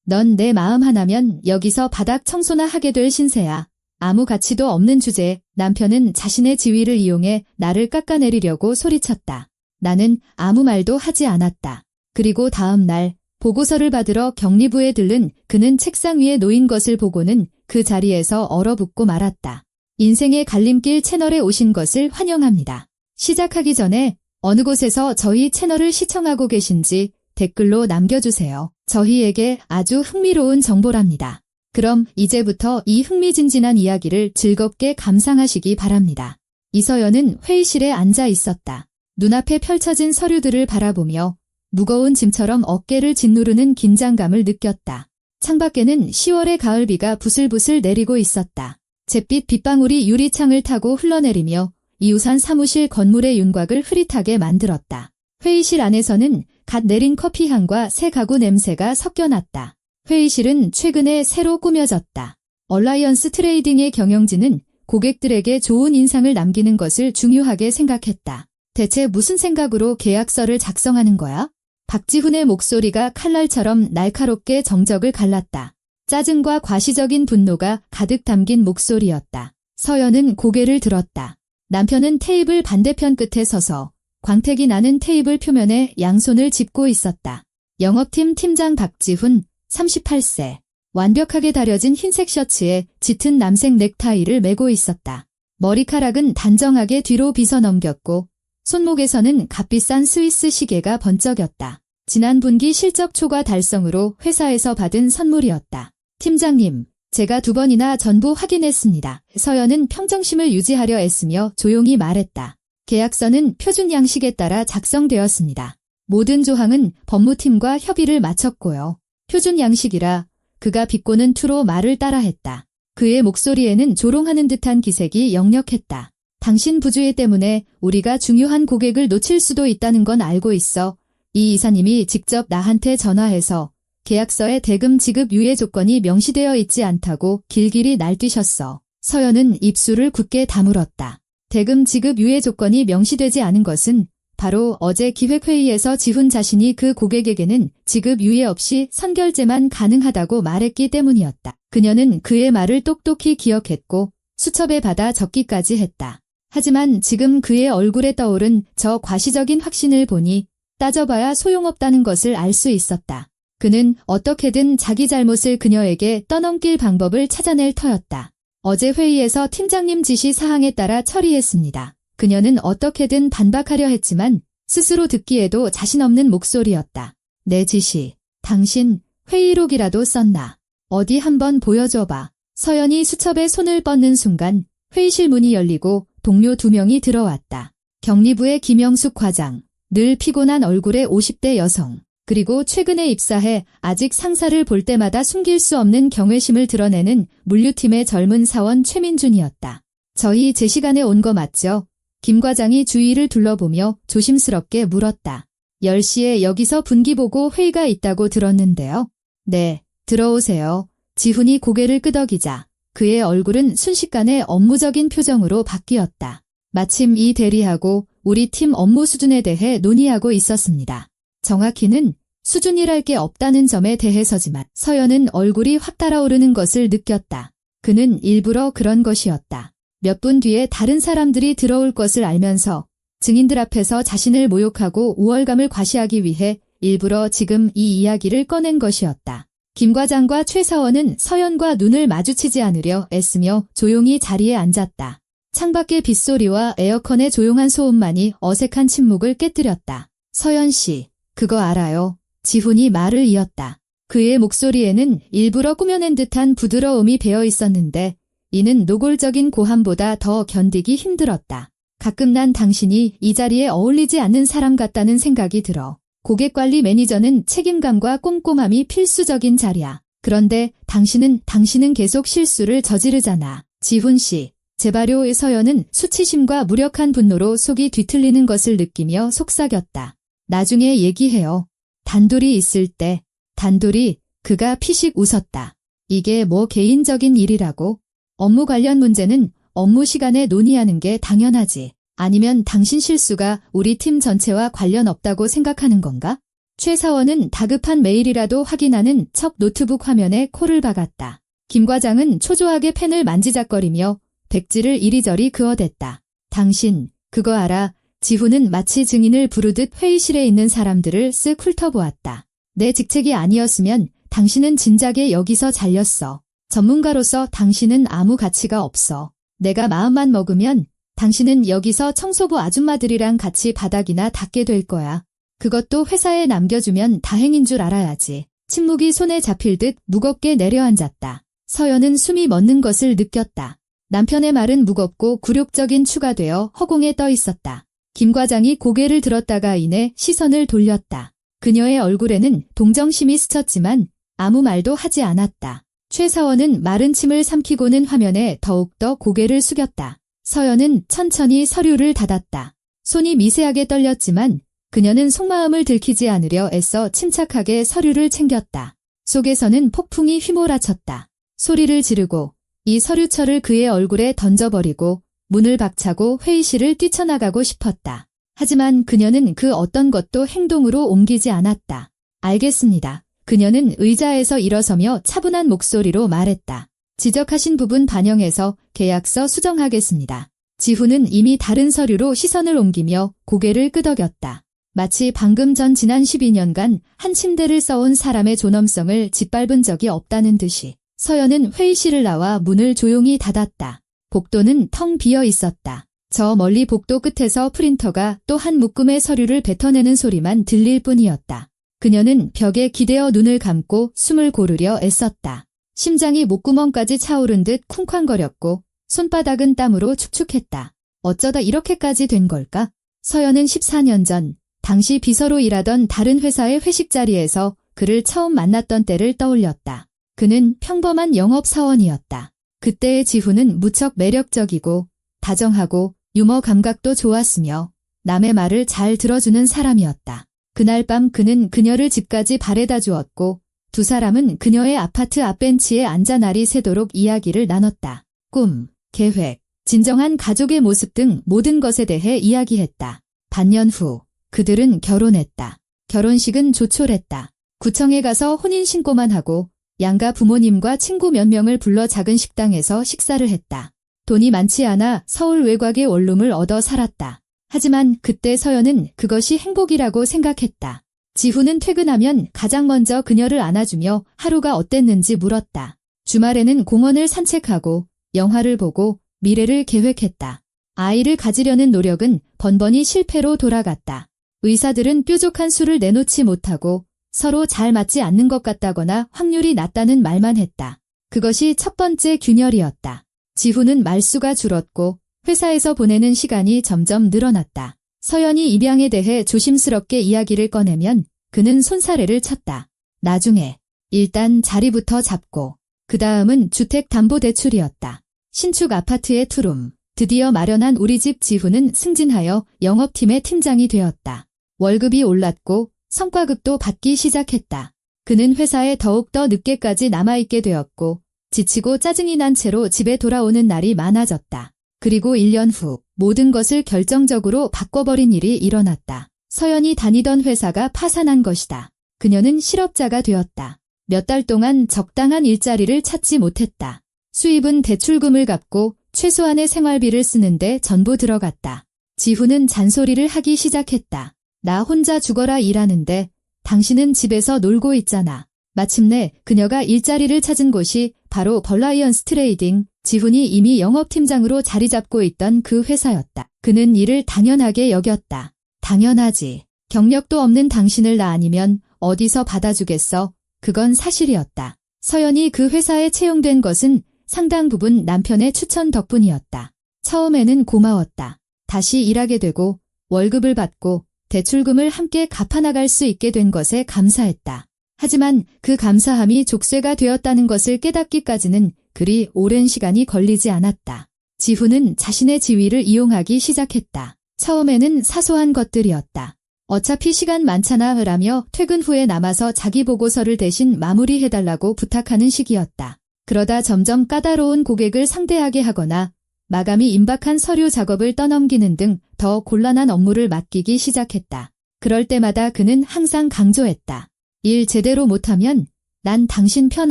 넌 내 마음 하나면 여기서 바닥 청소나 하게 될 신세야. 아무 가치도 없는 주제에 남편은 자신의 지위를 이용해 나를 깎아내리려고 소리쳤다. 나는 아무 말도 하지 않았다. 그리고 다음 날 보고서를 받으러 격리부에 들른 그는 책상 위에 놓인 것을 보고는 그 자리에서 얼어붙고 말았다. 인생의 갈림길 채널에 오신 것을 환영합니다. 시작하기 전에 어느 곳에서 저희 채널을 시청하고 계신지 댓글로 남겨주세요. 저희에게 아주 흥미로운 정보랍니다. 그럼 이제부터 이 흥미진진한 이야기를 즐겁게 감상하시기 바랍니다. 이서연은 회의실에 앉아 있었다. 눈앞에 펼쳐진 서류들을 바라보며 무거운 짐처럼 어깨를 짓누르는 긴장감을 느꼈다. 창밖에는 10월의 가을비가 부슬부슬 내리고 있었다. 잿빛 빗방울이 유리창을 타고 흘러내리며 이우산 사무실 건물의 윤곽을 흐릿하게 만들었다. 회의실 안에서는 갓 내린 커피향과 새 가구 냄새가 섞여났다. 회의실은 최근에 새로 꾸며졌다. 얼라이언스 트레이딩의 경영진은 고객들에게 좋은 인상을 남기는 것을 중요하게 생각했다. 대체 무슨 생각으로 계약서를 작성하는 거야? 박지훈의 목소리가 칼날처럼 날카롭게 정적을 갈랐다. 짜증과 과시적인 분노가 가득 담긴 목소리였다. 서연은 고개를 들었다. 남편은 테이블 반대편 끝에 서서 광택이 나는 테이블 표면에 양손을 짚고 있었다. 영업팀 팀장 박지훈, 38세. 완벽하게 다려진 흰색 셔츠에 짙은 남색 넥타이를 메고 있었다. 머리카락은 단정하게 뒤로 빗어 넘겼고 손목에서는 값비싼 스위스 시계가 번쩍였다. 지난 분기 실적 초과 달성으로 회사에서 받은 선물이었다. 팀장님, 제가 2번이나 전부 확인했습니다. 서연은 평정심을 유지하려 애쓰며 조용히 말했다. 계약서는 표준 양식에 따라 작성되었습니다. 모든 조항은 법무팀과 협의를 마쳤고요. 표준 양식이라 그가 비꼬는 투로 말을 따라했다. 그의 목소리에는 조롱하는 듯한 기색이 역력했다. 당신 부주의 때문에 우리가 중요한 고객을 놓칠 수도 있다는 건 알고 있어. 이 이사님이 직접 나한테 전화해서 계약서에 대금 지급 유예 조건이 명시되어 있지 않다고 길길이 날뛰셨어. 서연은 입술을 굳게 다물었다. 대금 지급 유예 조건이 명시되지 않은 것은 바로 어제 기획회의에서 지훈 자신이 그 고객에게는 지급 유예 없이 선결제만 가능하다고 말했기 때문이었다. 그녀는 그의 말을 똑똑히 기억했고 수첩에 받아 적기까지 했다. 하지만 지금 그의 얼굴에 떠오른 저 과시적인 확신을 보니 따져봐야 소용없다는 것을 알 수 있었다. 그는 어떻게든 자기 잘못을 그녀에게 떠넘길 방법을 찾아낼 터였다. 어제 회의에서 팀장님 지시 사항에 따라 처리했습니다. 그녀는 어떻게든 반박하려 했지만 스스로 듣기에도 자신 없는 목소리였다. 내 지시, 당신 회의록이라도 썼나? 어디 한번 보여줘봐. 서연이 수첩에 손을 뻗는 순간 회의실 문이 열리고 동료 2명이 들어왔다. 격리부의 김영숙 과장, 늘 피곤한 얼굴의 50대 여성, 그리고 최근에 입사해 아직 상사를 볼 때마다 숨길 수 없는 경외심을 드러내는 물류팀의 젊은 사원 최민준이었다. 저희 제 시간에 온 거 맞죠? 김 과장이 주위를 둘러보며 조심스럽게 물었다. 10시에 여기서 분기 보고 회의가 있다고 들었는데요. 네, 들어오세요. 지훈이 고개를 끄덕이자 그의 얼굴은 순식간에 업무적인 표정으로 바뀌었다. 마침 이 대리하고 우리 팀 업무 수준에 대해 논의하고 있었습니다. 정확히는 수준이랄 게 없다는 점에 대해서지만 서연은 얼굴이 확 달아오르는 것을 느꼈다. 그는 일부러 그런 것이었다. 몇 분 뒤에 다른 사람들이 들어올 것을 알면서 증인들 앞에서 자신을 모욕하고 우월감을 과시하기 위해 일부러 지금 이 이야기를 꺼낸 것이었다. 김 과장과 최 사원은 서연과 눈을 마주치지 않으려 애쓰며 조용히 자리에 앉았다. 창밖의 빗소리와 에어컨의 조용한 소음만이 어색한 침묵을 깨뜨렸다. 서연 씨, 그거 알아요? 지훈이 말을 이었다. 그의 목소리에는 일부러 꾸며낸 듯한 부드러움이 배어 있었는데 이는 노골적인 고함보다 더 견디기 힘들었다. 가끔 난 당신이 이 자리에 어울리지 않는 사람 같다는 생각이 들어. 고객관리 매니저는 책임감과 꼼꼼함이 필수적인 자리야. 그런데 당신은 계속 실수를 저지르잖아. 지훈 씨. 재발효의 서연은 수치심과 무력한 분노로 속이 뒤틀리는 것을 느끼며 속삭였다. 나중에 얘기해요. 단둘이 있을 때. 단둘이. 그가 피식 웃었다. 이게 뭐 개인적인 일이라고? 업무 관련 문제는 업무 시간에 논의하는 게 당연하지. 아니면 당신 실수가 우리 팀 전체와 관련 없다고 생각하는 건가? 최 사원은 다급한 메일이라도 확인하는 척 노트북 화면에 코를 박았다. 김 과장은 초조하게 펜을 만지작거리며 백지를 이리저리 그어댔다. 당신, 그거 알아? 지훈은 마치 증인을 부르듯 회의실에 있는 사람들을 쓱 훑어보았다. 내 직책이 아니었으면 당신은 진작에 여기서 잘렸어. 전문가로서 당신은 아무 가치가 없어. 내가 마음만 먹으면 당신은 여기서 청소부 아줌마들이랑 같이 바닥이나 닦게 될 거야. 그것도 회사에 남겨주면 다행인 줄 알아야지. 침묵이 손에 잡힐 듯 무겁게 내려앉았다. 서연은 숨이 멎는 것을 느꼈다. 남편의 말은 무겁고 굴욕적인 추가 되어 허공에 떠 있었다. 김 과장이 고개를 들었다가 이내 시선을 돌렸다. 그녀의 얼굴에는 동정심이 스쳤지만 아무 말도 하지 않았다. 최 사원은 마른 침을 삼키고는 화면에 더욱더 고개를 숙였다. 서연은 천천히 서류를 닫았다. 손이 미세하게 떨렸지만 그녀는 속마음을 들키지 않으려 애써 침착하게 서류를 챙겼다. 속에서는 폭풍이 휘몰아쳤다. 소리를 지르고 이 서류철을 그의 얼굴에 던져버리고 문을 박차고 회의실을 뛰쳐나가고 싶었다. 하지만 그녀는 그 어떤 것도 행동으로 옮기지 않았다. 알겠습니다. 그녀는 의자에서 일어서며 차분한 목소리로 말했다. 지적하신 부분 반영해서 계약서 수정하겠습니다. 지훈은 이미 다른 서류로 시선을 옮기며 고개를 끄덕였다. 마치 방금 전 지난 12년간 한 침대를 써온 사람의 존엄성을 짓밟은 적이 없다는 듯이. 서연은 회의실을 나와 문을 조용히 닫았다. 복도는 텅 비어 있었다. 저 멀리 복도 끝에서 프린터가 또 한 묶음의 서류를 뱉어내는 소리만 들릴 뿐이었다. 그녀는 벽에 기대어 눈을 감고 숨을 고르려 애썼다. 심장이 목구멍까지 차오른 듯 쿵쾅거렸고 손바닥은 땀으로 축축했다. 어쩌다 이렇게까지 된 걸까? 서연은 14년 전 당시 비서로 일하던 다른 회사의 회식 자리에서 그를 처음 만났던 때를 떠올렸다. 그는 평범한 영업사원이었다. 그때의 지훈은 무척 매력적이고 다정하고 유머 감각도 좋았으며 남의 말을 잘 들어주는 사람이었다. 그날 밤 그는 그녀를 집까지 바래다 주었고 두 사람은 그녀의 아파트 앞벤치에 앉아 날이 새도록 이야기를 나눴다. 꿈, 계획, 진정한 가족의 모습 등 모든 것에 대해 이야기했다. 반년 후 그들은 결혼했다. 결혼식은 조촐했다. 구청에 가서 혼인신고만 하고 양가 부모님과 친구 몇 명을 불러 작은 식당에서 식사를 했다. 돈이 많지 않아 서울 외곽의 원룸을 얻어 살았다. 하지만 그때 서연은 그것이 행복이라고 생각했다. 지훈은 퇴근하면 가장 먼저 그녀를 안아주며 하루가 어땠는지 물었다. 주말에는 공원을 산책하고 영화를 보고 미래를 계획했다. 아이를 가지려는 노력은 번번이 실패로 돌아갔다. 의사들은 뾰족한 수를 내놓지 못하고 서로 잘 맞지 않는 것 같다거나 확률이 낮다는 말만 했다. 그것이 첫 번째 균열이었다. 지훈은 말수가 줄었고 회사에서 보내는 시간이 점점 늘어났다. 서연이 입양에 대해 조심스럽게 이야기를 꺼내면 그는 손사래를 쳤다. 나중에 일단 자리부터 잡고 그 다음은 주택담보대출이었다. 신축 아파트의 투룸. 드디어 마련한 우리 집. 지훈은 승진하여 영업팀의 팀장이 되었다. 월급이 올랐고 성과급도 받기 시작했다. 그는 회사에 더욱더 늦게까지 남아있게 되었고 지치고 짜증이 난 채로 집에 돌아오는 날이 많아졌다. 그리고 1년 후 모든 것을 결정적으로 바꿔버린 일이 일어났다. 서연이 다니던 회사가 파산한 것이다. 그녀는 실업자가 되었다. 몇 달 동안 적당한 일자리를 찾지 못했다. 수입은 대출금을 갚고 최소한의 생활비를 쓰는데 전부 들어갔다. 지훈은 잔소리를 하기 시작했다. 나 혼자 죽어라 일하는데 당신은 집에서 놀고 있잖아. 마침내 그녀가 일자리를 찾은 곳이 바로 벌라이언스 트레이딩. 지훈이 이미 영업팀장으로 자리 잡고 있던 그 회사였다. 그는 이를 당연하게 여겼다. 당연하지. 경력도 없는 당신을 나 아니면 어디서 받아주겠어. 그건 사실이었다. 서연이 그 회사에 채용된 것은 상당 부분 남편의 추천 덕분이었다. 처음에는 고마웠다. 다시 일하게 되고 월급을 받고 대출금을 함께 갚아나갈 수 있게 된 것에 감사했다. 하지만 그 감사함이 족쇄가 되었다는 것을 깨닫기까지는 그리 오랜 시간이 걸리지 않았다. 지훈은 자신의 지위를 이용하기 시작했다. 처음에는 사소한 것들이었다. 어차피 시간 많잖아 라며 퇴근 후에 남아서 자기 보고서를 대신 마무리해달라고 부탁하는 식이었다. 그러다 점점 까다로운 고객을 상대하게 하거나 마감이 임박한 서류 작업을 떠넘기는 등 더 곤란한 업무를 맡기기 시작했다. 그럴 때마다 그는 항상 강조했다. 일 제대로 못하면 난 당신 편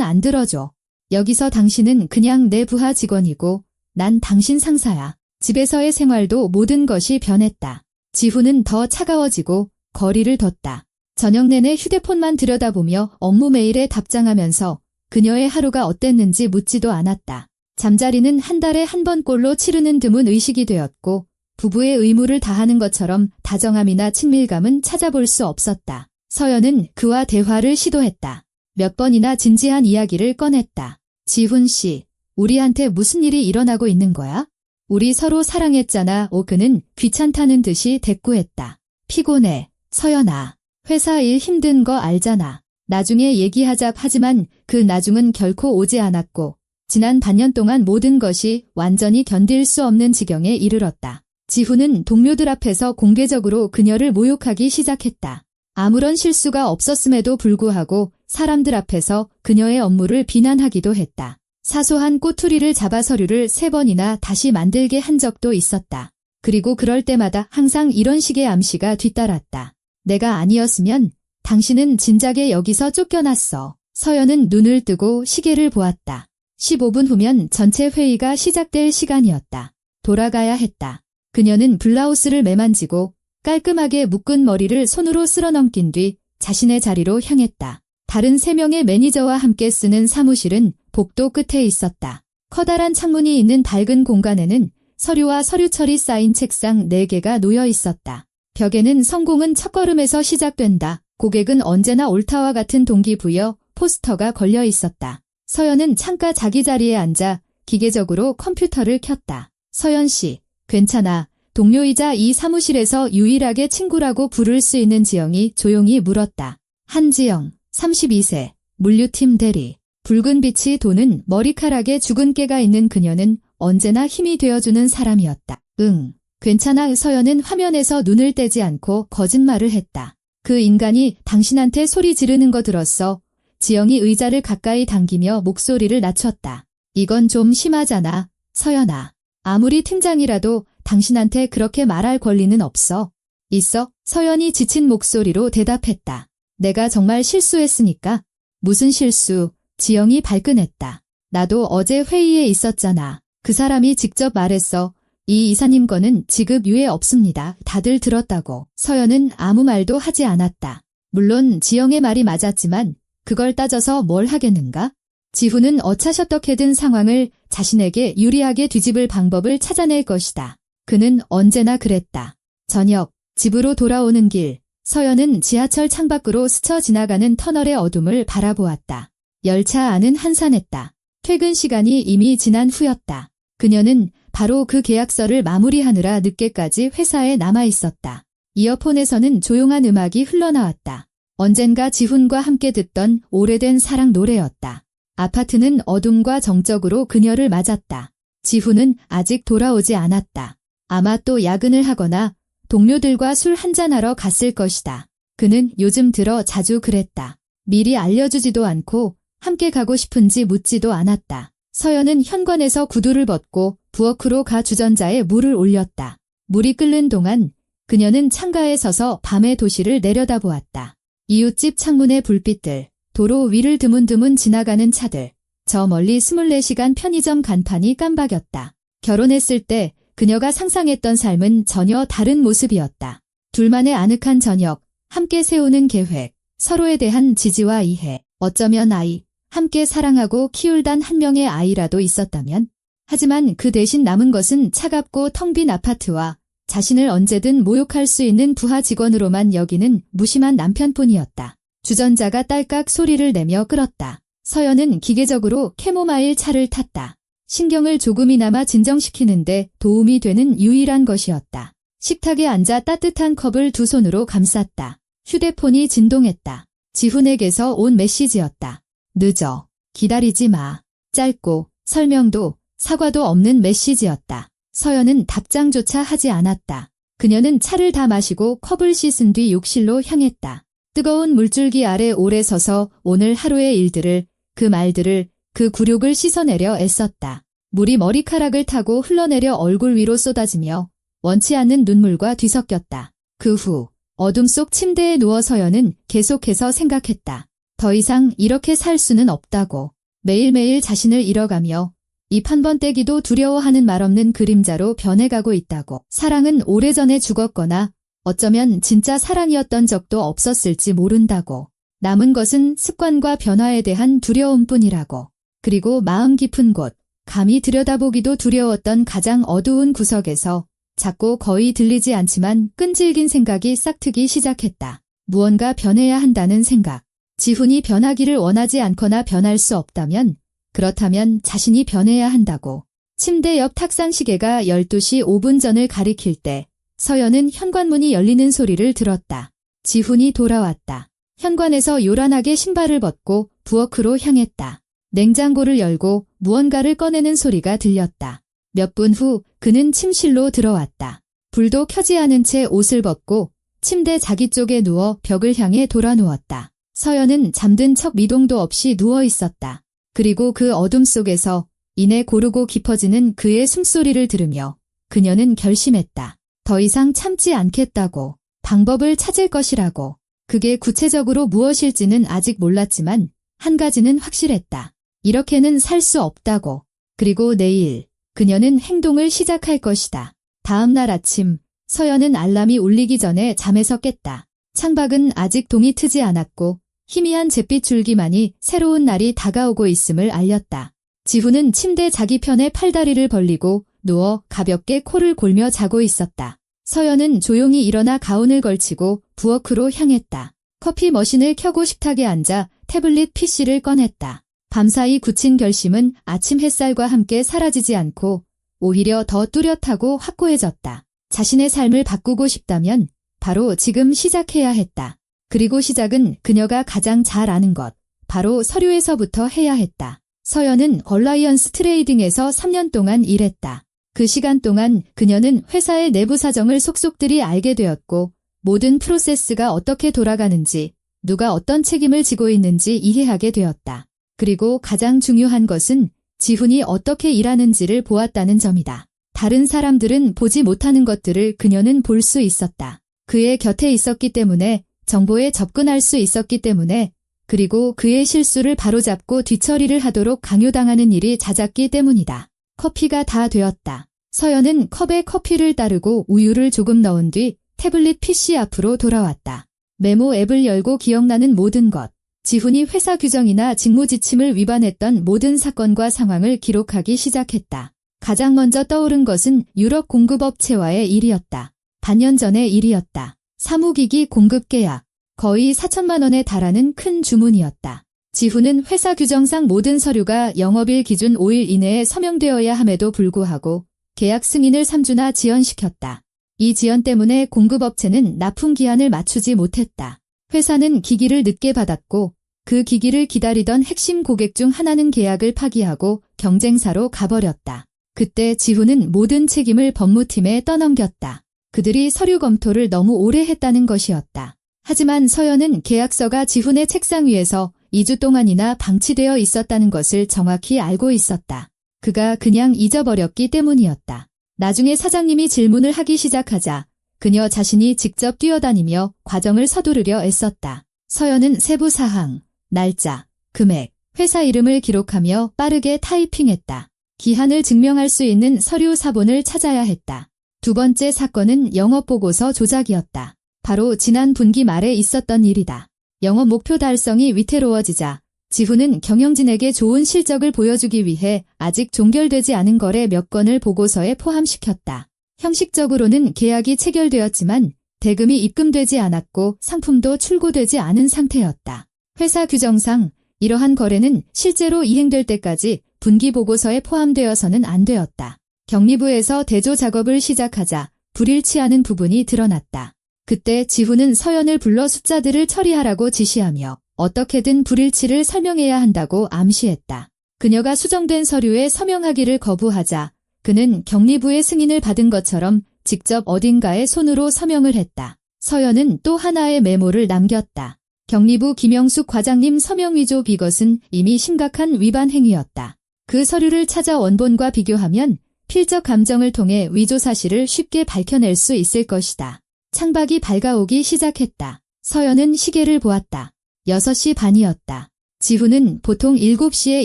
안 들어줘. 여기서 당신은 그냥 내 부하 직원이고 난 당신 상사야. 집에서의 생활도 모든 것이 변했다. 지훈은 더 차가워지고 거리를 뒀다. 저녁 내내 휴대폰만 들여다보며 업무 메일에 답장하면서 그녀의 하루가 어땠는지 묻지도 않았다. 잠자리는 한 달에 한 번꼴로 치르는 드문 의식이 되었고 부부의 의무를 다하는 것처럼 다정함이나 친밀감은 찾아볼 수 없었다. 서연은 그와 대화를 시도했다. 몇 번이나 진지한 이야기를 꺼냈다. 지훈 씨, 우리한테 무슨 일이 일어나고 있는 거야? 우리 서로 사랑했잖아. 그는 귀찮다는 듯이 대꾸했다. 피곤해, 서연아. 회사 일 힘든 거 알잖아. 나중에 얘기하자. 하지만 그 나중은 결코 오지 않았고 지난 반년 동안 모든 것이 완전히 견딜 수 없는 지경에 이르렀다. 지훈은 동료들 앞에서 공개적으로 그녀를 모욕하기 시작했다. 아무런 실수가 없었음에도 불구하고 사람들 앞에서 그녀의 업무를 비난하기도 했다. 사소한 꼬투리를 잡아 서류를 3번이나 다시 만들게 한 적도 있었다. 그리고 그럴 때마다 항상 이런 식의 암시가 뒤따랐다. 내가 아니었으면 당신은 진작에 여기서 쫓겨났어. 서연은 눈을 뜨고 시계를 보았다. 15분 후면 전체 회의가 시작될 시간이었다. 돌아가야 했다. 그녀는 블라우스를 매만지고 깔끔하게 묶은 머리를 손으로 쓸어넘긴 뒤 자신의 자리로 향했다. 다른 3명의 매니저와 함께 쓰는 사무실은 복도 끝에 있었다. 커다란 창문이 있는 밝은 공간에는 서류와 서류철이 쌓인 책상 4개가 놓여 있었다. 벽에는 성공은 첫걸음에서 시작된다. 고객은 언제나 옳다와 같은 동기부여 포스터가 걸려 있었다. 서연은 창가 자기 자리에 앉아 기계적으로 컴퓨터를 켰다. 서연 씨, 괜찮아. 동료이자 이 사무실에서 유일하게 친구라고 부를 수 있는 지영이 조용히 물었다. 한지영, 32세, 물류팀 대리. 붉은 빛이 도는 머리카락에 죽은 깨가 있는 그녀는 언제나 힘이 되어주는 사람이었다. 응, 괜찮아. 서연은 화면에서 눈을 떼지 않고 거짓말을 했다. 그 인간이 당신한테 소리 지르는 거 들었어. 지영이 의자를 가까이 당기며 목소리를 낮췄다. 이건 좀 심하잖아, 서연아. 아무리 팀장이라도 당신한테 그렇게 말할 권리는 없어. 있어? 서연이 지친 목소리로 대답했다. 내가 정말 실수했으니까. 무슨 실수? 지영이 발끈했다. 나도 어제 회의에 있었잖아. 그 사람이 직접 말했어. 이 이사님 거는 지급 유예 없습니다. 다들 들었다고. 서연은 아무 말도 하지 않았다. 물론 지영의 말이 맞았지만 그걸 따져서 뭘 하겠는가? 지훈은 어차셔떡해 든 상황을 자신에게 유리하게 뒤집을 방법을 찾아낼 것이다. 그는 언제나 그랬다. 저녁, 집으로 돌아오는 길, 서연은 지하철 창밖으로 스쳐 지나가는 터널의 어둠을 바라보았다. 열차 안은 한산했다. 퇴근 시간이 이미 지난 후였다. 그녀는 바로 그 계약서를 마무리하느라 늦게까지 회사에 남아 있었다. 이어폰에서는 조용한 음악이 흘러나왔다. 언젠가 지훈과 함께 듣던 오래된 사랑 노래였다. 아파트는 어둠과 정적으로 그녀를 맞았다. 지훈은 아직 돌아오지 않았다. 아마 또 야근을 하거나 동료들과 술 한잔하러 갔을 것이다. 그는 요즘 들어 자주 그랬다. 미리 알려주지도 않고 함께 가고 싶은지 묻지도 않았다. 서연은 현관에서 구두를 벗고 부엌으로 가 주전자에 물을 올렸다. 물이 끓는 동안 그녀는 창가에 서서 밤의 도시를 내려다보았다. 이웃집 창문의 불빛들, 도로 위를 드문드문 지나가는 차들, 저 멀리 24시간 편의점 간판이 깜박였다. 결혼했을 때 그녀가 상상했던 삶은 전혀 다른 모습이었다. 둘만의 아늑한 저녁, 함께 세우는 계획, 서로에 대한 지지와 이해, 어쩌면 아이, 함께 사랑하고 키울 단 한 명의 아이라도 있었다면? 하지만 그 대신 남은 것은 차갑고 텅 빈 아파트와 자신을 언제든 모욕할 수 있는 부하 직원으로만 여기는 무심한 남편뿐이었다. 주전자가 딸깍 소리를 내며 끓었다. 서연은 기계적으로 캐모마일 차를 탔다. 신경을 조금이나마 진정시키는데 도움이 되는 유일한 것이었다. 식탁에 앉아 따뜻한 컵을 두 손으로 감쌌다. 휴대폰이 진동했다. 지훈에게서 온 메시지였다. 늦어. 기다리지 마. 짧고 설명도 사과도 없는 메시지였다. 서연은 답장조차 하지 않았다. 그녀는 차를 다 마시고 컵을 씻은 뒤 욕실로 향했다. 뜨거운 물줄기 아래 오래 서서 오늘 하루의 일들을, 그 말들을, 그 굴욕을 씻어내려 애썼다. 물이 머리카락을 타고 흘러내려 얼굴 위로 쏟아지며 원치 않는 눈물과 뒤섞였다. 그 후 어둠 속 침대에 누워 서연은 계속해서 생각했다. 더 이상 이렇게 살 수는 없다고. 매일매일 자신을 잃어가며 입 한 번 떼기도 두려워하는 말없는 그림자로 변해가고 있다고. 사랑은 오래전에 죽었거나 어쩌면 진짜 사랑이었던 적도 없었을지 모른다고. 남은 것은 습관과 변화에 대한 두려움뿐이라고. 그리고 마음 깊은 곳, 감히 들여다보기도 두려웠던 가장 어두운 구석에서 작고 거의 들리지 않지만 끈질긴 생각이 싹트기 시작했다. 무언가 변해야 한다는 생각. 지훈이 변하기를 원하지 않거나 변할 수 없다면, 그렇다면 자신이 변해야 한다고. 침대 옆 탁상 시계가 12시 5분 전을 가리킬 때 서연은 현관문이 열리는 소리를 들었다. 지훈이 돌아왔다. 현관에서 요란하게 신발을 벗고 부엌으로 향했다. 냉장고를 열고 무언가를 꺼내는 소리가 들렸다. 몇 분 후 그는 침실로 들어왔다. 불도 켜지 않은 채 옷을 벗고 침대 자기 쪽에 누워 벽을 향해 돌아 누웠다. 서연은 잠든 척 미동도 없이 누워 있었다. 그리고 그 어둠 속에서 이내 고르고 깊어지는 그의 숨소리를 들으며 그녀는 결심했다. 더 이상 참지 않겠다고. 방법을 찾을 것이라고. 그게 구체적으로 무엇일지는 아직 몰랐지만 한 가지는 확실했다. 이렇게는 살 수 없다고. 그리고 내일 그녀는 행동을 시작할 것이다. 다음 날 아침 서연은 알람이 울리기 전에 잠에서 깼다. 창밖은 아직 동이 트지 않았고 희미한 잿빛 줄기만이 새로운 날이 다가오고 있음을 알렸다. 지훈은 침대 자기 편에 팔다리를 벌리고 누워 가볍게 코를 골며 자고 있었다. 서연은 조용히 일어나 가운을 걸치고 부엌으로 향했다. 커피 머신을 켜고 식탁에 앉아 태블릿 PC를 꺼냈다. 밤사이 굳힌 결심은 아침 햇살과 함께 사라지지 않고 오히려 더 뚜렷하고 확고해졌다. 자신의 삶을 바꾸고 싶다면 바로 지금 시작해야 했다. 그리고 시작은 그녀가 가장 잘 아는 것, 바로 서류에서부터 해야 했다. 서연은 얼라이언스 트레이딩에서 3년 동안 일했다. 그 시간 동안 그녀는 회사의 내부 사정을 속속들이 알게 되었고 모든 프로세스가 어떻게 돌아가는지, 누가 어떤 책임을 지고 있는지 이해하게 되었다. 그리고 가장 중요한 것은 지훈이 어떻게 일하는지를 보았다는 점이다. 다른 사람들은 보지 못하는 것들을 그녀는 볼 수 있었다. 그의 곁에 있었기 때문에, 정보에 접근할 수 있었기 때문에, 그리고 그의 실수를 바로잡고 뒤처리를 하도록 강요당하는 일이 잦았기 때문이다. 커피가 다 되었다. 서연은 컵에 커피를 따르고 우유를 조금 넣은 뒤 태블릿 PC 앞으로 돌아왔다. 메모 앱을 열고 기억나는 모든 것, 지훈이 회사 규정이나 직무 지침을 위반했던 모든 사건과 상황을 기록하기 시작했다. 가장 먼저 떠오른 것은 유럽 공급업체와의 일이었다. 반년 전의 일이었다. 사무기기 공급 계약. 거의 4천만 원에 달하는 큰 주문이었다. 지훈은 회사 규정상 모든 서류가 영업일 기준 5일 이내에 서명되어야 함에도 불구하고 계약 승인을 3주나 지연시켰다. 이 지연 때문에 공급업체는 납품 기한을 맞추지 못했다. 회사는 기기를 늦게 받았고 그 기기를 기다리던 핵심 고객 중 하나는 계약을 파기하고 경쟁사로 가버렸다. 그때 지훈은 모든 책임을 법무팀에 떠넘겼다. 그들이 서류 검토를 너무 오래 했다는 것이었다. 하지만 서연은 계약서가 지훈의 책상 위에서 2주 동안이나 방치되어 있었다는 것을 정확히 알고 있었다. 그가 그냥 잊어버렸기 때문이었다. 나중에 사장님이 질문을 하기 시작하자 그녀 자신이 직접 뛰어다니며 과정을 서두르려 애썼다. 서연은 세부 사항, 날짜, 금액, 회사 이름을 기록하며 빠르게 타이핑했다. 기한을 증명할 수 있는 서류 사본을 찾아야 했다. 두 번째 사건은 영업보고서 조작이었다. 바로 지난 분기 말에 있었던 일이다. 영업 목표 달성이 위태로워지자 지훈은 경영진에게 좋은 실적을 보여주기 위해 아직 종결되지 않은 거래 몇 건을 보고서에 포함시켰다. 형식적으로는 계약이 체결되었지만 대금이 입금되지 않았고 상품도 출고되지 않은 상태였다. 회사 규정상 이러한 거래는 실제로 이행될 때까지 분기 보고서에 포함되어서는 안 되었다. 경리부에서 대조 작업을 시작하자 불일치하는 부분이 드러났다. 그때 지훈은 서연을 불러 숫자들을 처리하라고 지시하며 어떻게든 불일치를 설명해야 한다고 암시했다. 그녀가 수정된 서류에 서명하기를 거부하자 그는 경리부의 승인을 받은 것처럼 직접 어딘가에 손으로 서명을 했다. 서연은 또 하나의 메모를 남겼다. 경리부 김영숙 과장님 서명 위조 이것은 이미 심각한 위반 행위였다. 그 서류를 찾아 원본과 비교하면 필적 감정을 통해 위조 사실을 쉽게 밝혀낼 수 있을 것이다. 창밖이 밝아오기 시작했다. 서연은 시계를 보았다. 6시 반이었다. 지훈은 보통 7시에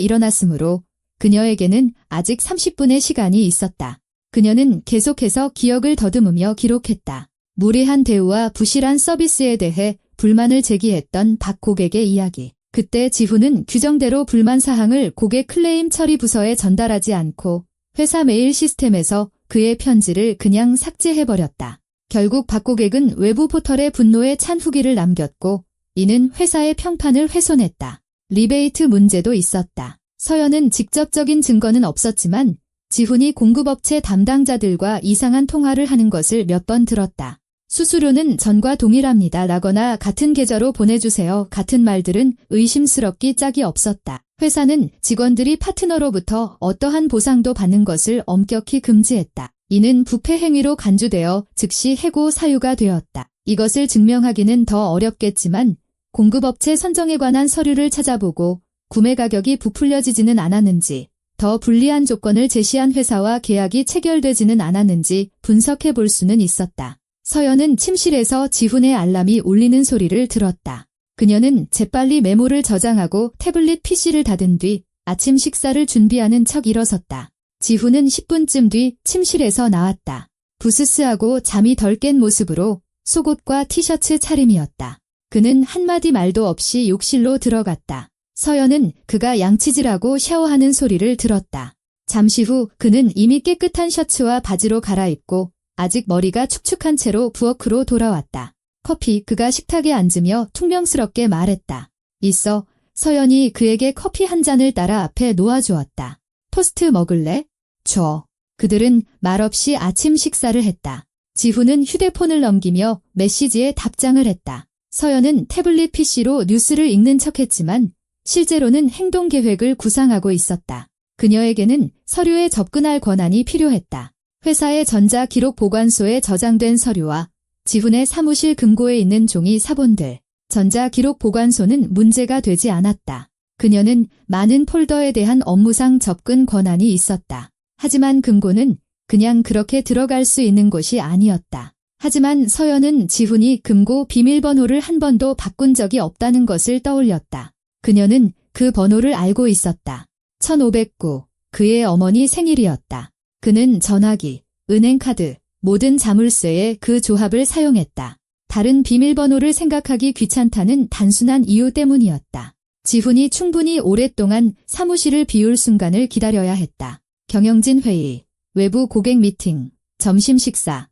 일어났으므로 그녀에게는 아직 30분의 시간이 있었다. 그녀는 계속해서 기억을 더듬으며 기록했다. 무례한 대우와 부실한 서비스에 대해 불만을 제기했던 박 고객의 이야기. 그때 지훈은 규정대로 불만 사항을 고객 클레임 처리 부서에 전달하지 않고 회사 메일 시스템에서 그의 편지를 그냥 삭제해버렸다. 결국 박 고객은 외부 포털에 분노에 찬 후기를 남겼고 이는 회사의 평판을 훼손했다. 리베이트 문제도 있었다. 서연은 직접적인 증거는 없었지만 지훈이 공급업체 담당자들과 이상한 통화를 하는 것을 몇 번 들었다. 수수료는 전과 동일합니다. 라거나 같은 계좌로 보내주세요. 같은 말들은 의심스럽기 짝이 없었다. 회사는 직원들이 파트너로부터 어떠한 보상도 받는 것을 엄격히 금지했다. 이는 부패 행위로 간주되어 즉시 해고 사유가 되었다. 이것을 증명하기는 더 어렵겠지만 공급업체 선정에 관한 서류를 찾아보고 구매 가격이 부풀려지지는 않았는지, 더 불리한 조건을 제시한 회사와 계약이 체결되지는 않았는지 분석해 볼 수는 있었다. 서연은 침실에서 지훈의 알람이 울리는 소리를 들었다. 그녀는 재빨리 메모를 저장하고 태블릿 PC를 닫은 뒤 아침 식사를 준비하는 척 일어섰다. 지훈은 10분쯤 뒤 침실에서 나왔다. 부스스하고 잠이 덜 깬 모습으로 속옷과 티셔츠 차림이었다. 그는 한마디 말도 없이 욕실로 들어갔다. 서연은 그가 양치질하고 샤워하는 소리를 들었다. 잠시 후 그는 이미 깨끗한 셔츠와 바지로 갈아입고 아직 머리가 축축한 채로 부엌으로 돌아왔다. 커피. 그가 식탁에 앉으며 퉁명스럽게 말했다. 있어. 서연이 그에게 커피 한 잔을 따라 앞에 놓아주었다. 토스트 먹을래? 줘. 그들은 말없이 아침 식사를 했다. 지훈은 휴대폰을 넘기며 메시지에 답장을 했다. 서연은 태블릿 PC로 뉴스를 읽는 척했지만 실제로는 행동 계획을 구상하고 있었다. 그녀에게는 서류에 접근할 권한이 필요했다. 회사의 전자기록 보관소에 저장된 서류와 지훈의 사무실 금고에 있는 종이 사본들. 전자기록 보관소는 문제가 되지 않았다. 그녀는 많은 폴더에 대한 업무상 접근 권한이 있었다. 하지만 금고는 그냥 그렇게 들어갈 수 있는 곳이 아니었다. 하지만 서연은 지훈이 금고 비밀번호를 한 번도 바꾼 적이 없다는 것을 떠올렸다. 그녀는 그 번호를 알고 있었다. 1509. 그의 어머니 생일이었다. 그는 전화기, 은행카드, 모든 자물쇠에 그 조합을 사용했다. 다른 비밀번호를 생각하기 귀찮다는 단순한 이유 때문이었다. 지훈이 충분히 오랫동안 사무실을 비울 순간을 기다려야 했다. 경영진 회의, 외부 고객 미팅, 점심 식사,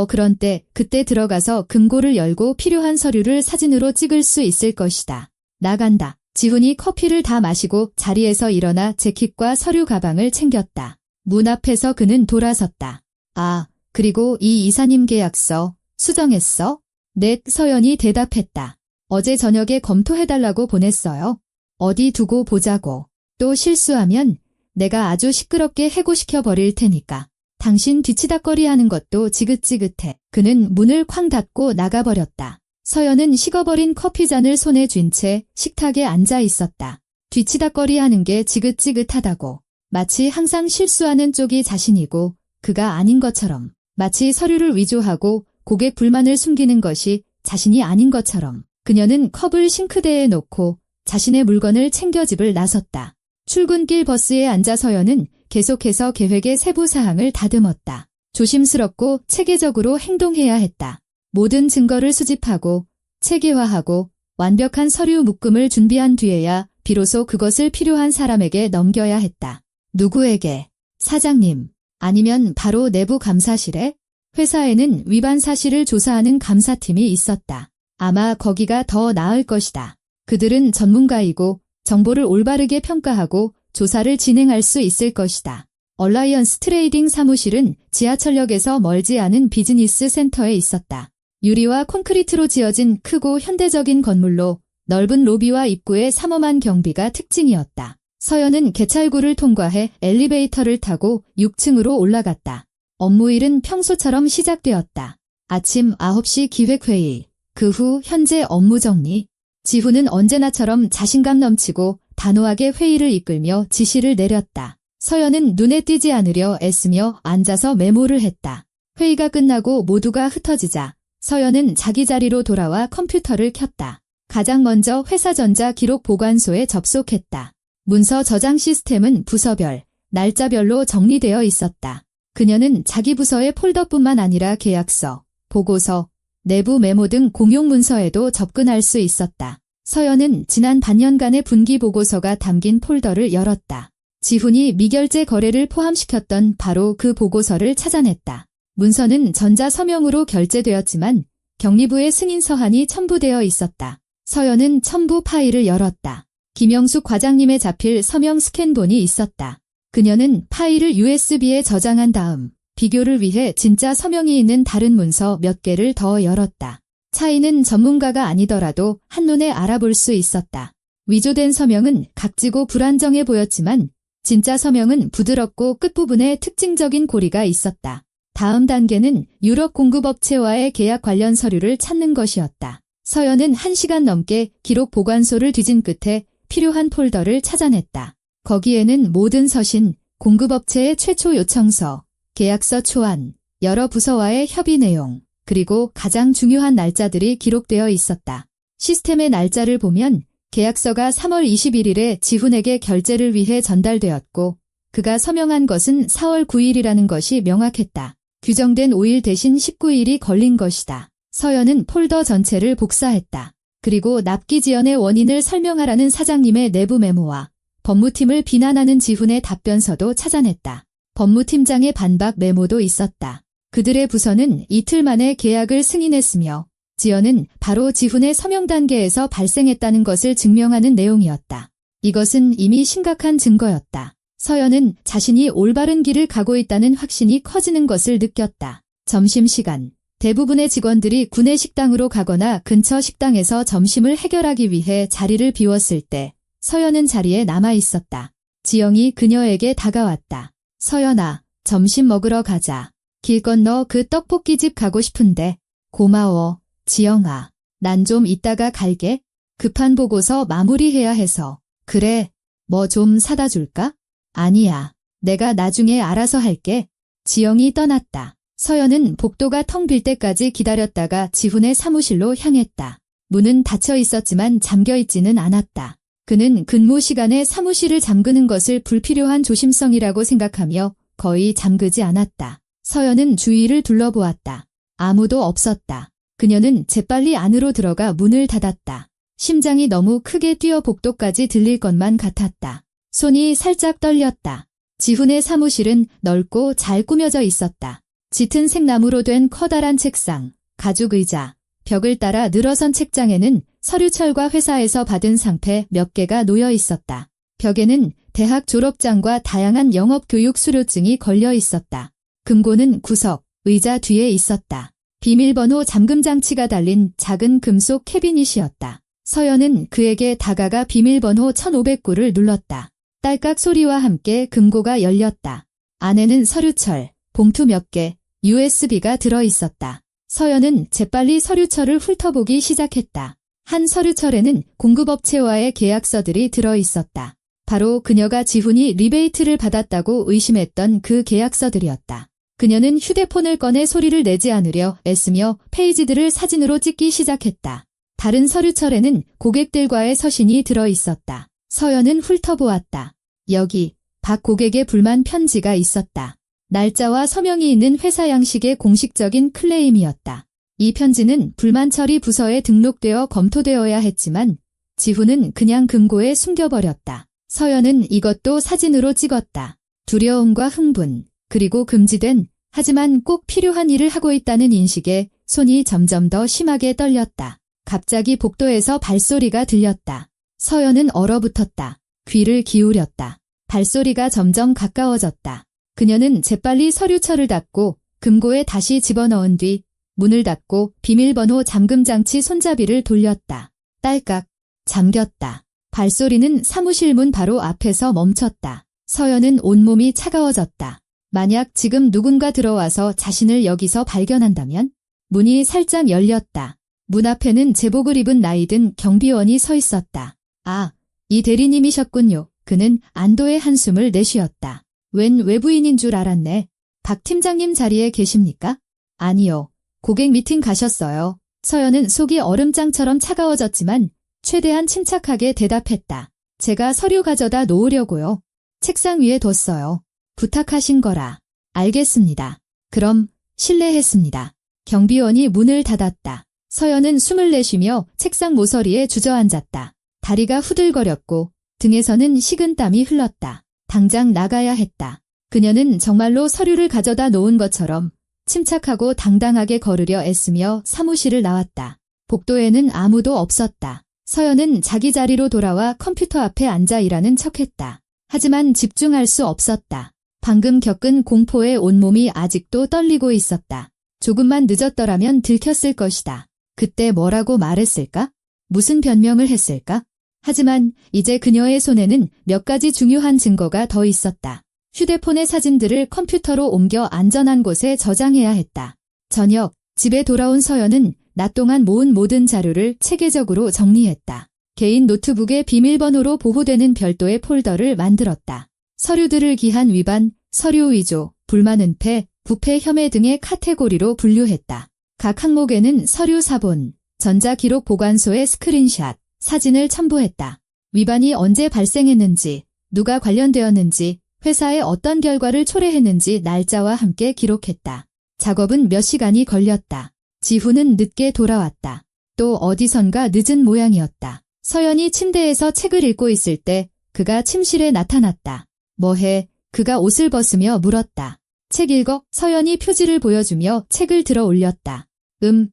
그런 때 그때 들어가서 금고를 열고 필요한 서류를 사진으로 찍을 수 있을 것이다. 나간다. 지훈이 커피를 다 마시고 자리에서 일어나 재킷과 서류 가방을 챙겼다. 문 앞에서 그는 돌아섰다. 아, 그리고 이 이사님 계약서 수정했어? 네, 서연이 대답했다. 어제 저녁에 검토해달라고 보냈어요. 어디 두고 보자고. 또 실수하면 내가 아주 시끄럽게 해고시켜 버릴 테니까. 당신 뒤치다꺼리 하는 것도 지긋지긋해. 그는 문을 쾅 닫고 나가버렸다. 서연은 식어버린 커피잔을 손에 쥔 채 식탁에 앉아 있었다. 뒤치다꺼리 하는 게 지긋지긋하다고. 마치 항상 실수하는 쪽이 자신이고 그가 아닌 것처럼. 마치 서류를 위조하고 고객 불만을 숨기는 것이 자신이 아닌 것처럼. 그녀는 컵을 싱크대에 놓고 자신의 물건을 챙겨 집을 나섰다. 출근길 버스에 앉아 서연은 계속해서 계획의 세부 사항을 다듬었다. 조심스럽고 체계적으로 행동해야 했다. 모든 증거를 수집하고 체계화하고 완벽한 서류 묶음을 준비한 뒤에야 비로소 그것을 필요한 사람에게 넘겨야 했다. 누구에게? 사장님. 아니면 바로 내부 감사실에? 회사에는 위반 사실을 조사하는 감사팀이 있었다. 아마 거기가 더 나을 것이다. 그들은 전문가이고 정보를 올바르게 평가하고 조사를 진행할 수 있을 것이다. 얼라이언스 트레이딩 사무실은 지하철역에서 멀지 않은 비즈니스 센터에 있었다. 유리와 콘크리트로 지어진 크고 현대적인 건물로 넓은 로비와 입구에 삼엄한 경비가 특징이었다. 서연은 개찰구를 통과해 엘리베이터를 타고 6층으로 올라갔다. 업무일은 평소처럼 시작되었다. 아침 9시 기획회의, 그 후 현재 업무 정리. 지훈은 언제나처럼 자신감 넘치고 단호하게 회의를 이끌며 지시를 내렸다. 서연은 눈에 띄지 않으려 애쓰며 앉아서 메모를 했다. 회의가 끝나고 모두가 흩어지자 서연은 자기 자리로 돌아와 컴퓨터를 켰다. 가장 먼저 회사 전자 기록 보관소에 접속했다. 문서 저장 시스템은 부서별, 날짜별로 정리되어 있었다. 그녀는 자기 부서의 폴더뿐만 아니라 계약서, 보고서, 내부 메모 등 공용 문서에도 접근할 수 있었다. 서연은 지난 반년간의 분기 보고서가 담긴 폴더를 열었다. 지훈이 미결제 거래를 포함시켰던 바로 그 보고서를 찾아냈다. 문서는 전자 서명으로 결제되었지만 경리부의 승인 서한이 첨부되어 있었다. 서연은 첨부 파일을 열었다. 김영숙 과장님의 자필 서명 스캔본이 있었다. 그녀는 파일을 USB에 저장한 다음 비교를 위해 진짜 서명이 있는 다른 문서 몇 개를 더 열었다. 차이는 전문가가 아니더라도 한눈에 알아볼 수 있었다. 위조된 서명은 각지고 불안정해 보였지만 진짜 서명은 부드럽고 끝부분에 특징적인 고리가 있었다. 다음 단계는 유럽 공급업체와의 계약 관련 서류를 찾는 것이었다. 서연은 1시간 넘게 기록 보관소를 뒤진 끝에 필요한 폴더를 찾아냈다. 거기에는 모든 서신, 공급업체의 최초 요청서, 계약서 초안, 여러 부서와의 협의 내용, 그리고 가장 중요한 날짜들이 기록되어 있었다. 시스템의 날짜를 보면 계약서가 3월 21일에 지훈에게 결제를 위해 전달되었고 그가 서명한 것은 4월 9일이라는 것이 명확했다. 규정된 5일 대신 19일이 걸린 것이다. 서연은 폴더 전체를 복사했다. 그리고 납기 지연의 원인을 설명하라는 사장님의 내부 메모와 법무팀을 비난하는 지훈의 답변서도 찾아냈다. 법무팀장의 반박 메모도 있었다. 그들의 부서는 이틀 만에 계약을 승인했으며 지연은 바로 지훈의 서명 단계에서 발생했다는 것을 증명하는 내용이었다. 이것은 이미 심각한 증거였다. 서연은 자신이 올바른 길을 가고 있다는 확신이 커지는 것을 느꼈다. 점심시간, 대부분의 직원들이 구내 식당으로 가거나 근처 식당에서 점심을 해결하기 위해 자리를 비웠을 때 서연은 자리에 남아 있었다. 지영이 그녀에게 다가왔다. 서연아, 점심 먹으러 가자. 길 건너 그 떡볶이집 가고 싶은데. 고마워, 지영아. 난 좀 이따가 갈게. 급한 보고서 마무리해야 해서. 그래, 뭐 좀 사다 줄까? 아니야, 내가 나중에 알아서 할게. 지영이 떠났다. 서연은 복도가 텅 빌 때까지 기다렸다가 지훈의 사무실로 향했다. 문은 닫혀 있었지만 잠겨 있지는 않았다. 그는 근무 시간에 사무실을 잠그는 것을 불필요한 조심성이라고 생각하며 거의 잠그지 않았다. 서연은 주위를 둘러보았다. 아무도 없었다. 그녀는 재빨리 안으로 들어가 문을 닫았다. 심장이 너무 크게 뛰어 복도까지 들릴 것만 같았다. 손이 살짝 떨렸다. 지훈의 사무실은 넓고 잘 꾸며져 있었다. 짙은 생나무로 된 커다란 책상, 가죽 의자, 벽을 따라 늘어선 책장에는 서류철과 회사에서 받은 상패 몇 개가 놓여 있었다. 벽에는 대학 졸업장과 다양한 영업교육 수료증이 걸려 있었다. 금고는 구석, 의자 뒤에 있었다. 비밀번호 잠금 장치가 달린 작은 금속 캐비닛이었다. 서연은 그에게 다가가 비밀번호 1509를 눌렀다. 딸깍 소리와 함께 금고가 열렸다. 안에는 서류철, 봉투 몇 개, USB가 들어있었다. 서연은 재빨리 서류철을 훑어보기 시작했다. 한 서류철에는 공급업체와의 계약서들이 들어있었다. 바로 그녀가 지훈이 리베이트를 받았다고 의심했던 그 계약서들이었다. 그녀는 휴대폰을 꺼내 소리를 내지 않으려 애쓰며 페이지들을 사진으로 찍기 시작했다. 다른 서류철에는 고객들과의 서신이 들어있었다. 서연은 훑어보았다. 여기 박 고객의 불만 편지가 있었다. 날짜와 서명이 있는 회사 양식의 공식적인 클레임이었다. 이 편지는 불만 처리 부서에 등록되어 검토되어야 했지만 지훈은 그냥 금고에 숨겨버렸다. 서연은 이것도 사진으로 찍었다. 두려움과 흥분, 그리고 금지된 하지만 꼭 필요한 일을 하고 있다는 인식에 손이 점점 더 심하게 떨렸다. 갑자기 복도에서 발소리가 들렸다. 서연은 얼어붙었다. 귀를 기울였다. 발소리가 점점 가까워졌다. 그녀는 재빨리 서류철을 닫고 금고에 다시 집어넣은 뒤 문을 닫고 비밀번호 잠금장치 손잡이를 돌렸다. 딸깍, 잠겼다. 발소리는 사무실 문 바로 앞에서 멈췄다. 서연은 온몸이 차가워졌다. 만약 지금 누군가 들어와서 자신을 여기서 발견한다면? 문이 살짝 열렸다. 문 앞에는 제복을 입은 나이든 경비원이 서 있었다. 아, 이 대리님이셨군요. 그는 안도의 한숨을 내쉬었다. 웬 외부인인 줄 알았네. 박 팀장님 자리에 계십니까? 아니요. 고객 미팅 가셨어요. 서연은 속이 얼음장처럼 차가워졌지만 최대한 침착하게 대답했다. 제가 서류 가져다 놓으려고요. 책상 위에 뒀어요. 부탁하신 거라. 알겠습니다. 그럼 실례했습니다. 경비원이 문을 닫았다. 서연은 숨을 내쉬며 책상 모서리에 주저앉았다. 다리가 후들거렸고 등에서는 식은땀이 흘렀다. 당장 나가야 했다. 그녀는 정말로 서류를 가져다 놓은 것처럼 침착하고 당당하게 걸으려 애쓰며 사무실을 나왔다. 복도에는 아무도 없었다. 서연은 자기 자리로 돌아와 컴퓨터 앞에 앉아 일하는 척했다. 하지만 집중할 수 없었다. 방금 겪은 공포에 온몸이 아직도 떨리고 있었다. 조금만 늦었더라면 들켰을 것이다. 그때 뭐라고 말했을까? 무슨 변명을 했을까? 하지만 이제 그녀의 손에는 몇 가지 중요한 증거가 더 있었다. 휴대폰의 사진들을 컴퓨터로 옮겨 안전한 곳에 저장해야 했다. 저녁, 집에 돌아온 서연은 낮 동안 모은 모든 자료를 체계적으로 정리했다. 개인 노트북에 비밀번호로 보호되는 별도의 폴더를 만들었다. 서류들을 기한 위반, 서류 위조, 불만 은폐, 부패 혐의 등의 카테고리로 분류했다. 각 항목에는 서류 사본, 전자기록 보관소의 스크린샷, 사진을 첨부했다. 위반이 언제 발생했는지, 누가 관련되었는지, 회사에 어떤 결과를 초래했는지 날짜와 함께 기록했다. 작업은 몇 시간이 걸렸다. 지훈은 늦게 돌아왔다. 또 어디선가 늦은 모양이었다. 서연이 침대에서 책을 읽고 있을 때 그가 침실에 나타났다. 뭐해? 그가 옷을 벗으며 물었다. 책 읽어? 서연이 표지를 보여주며 책을 들어 올렸다.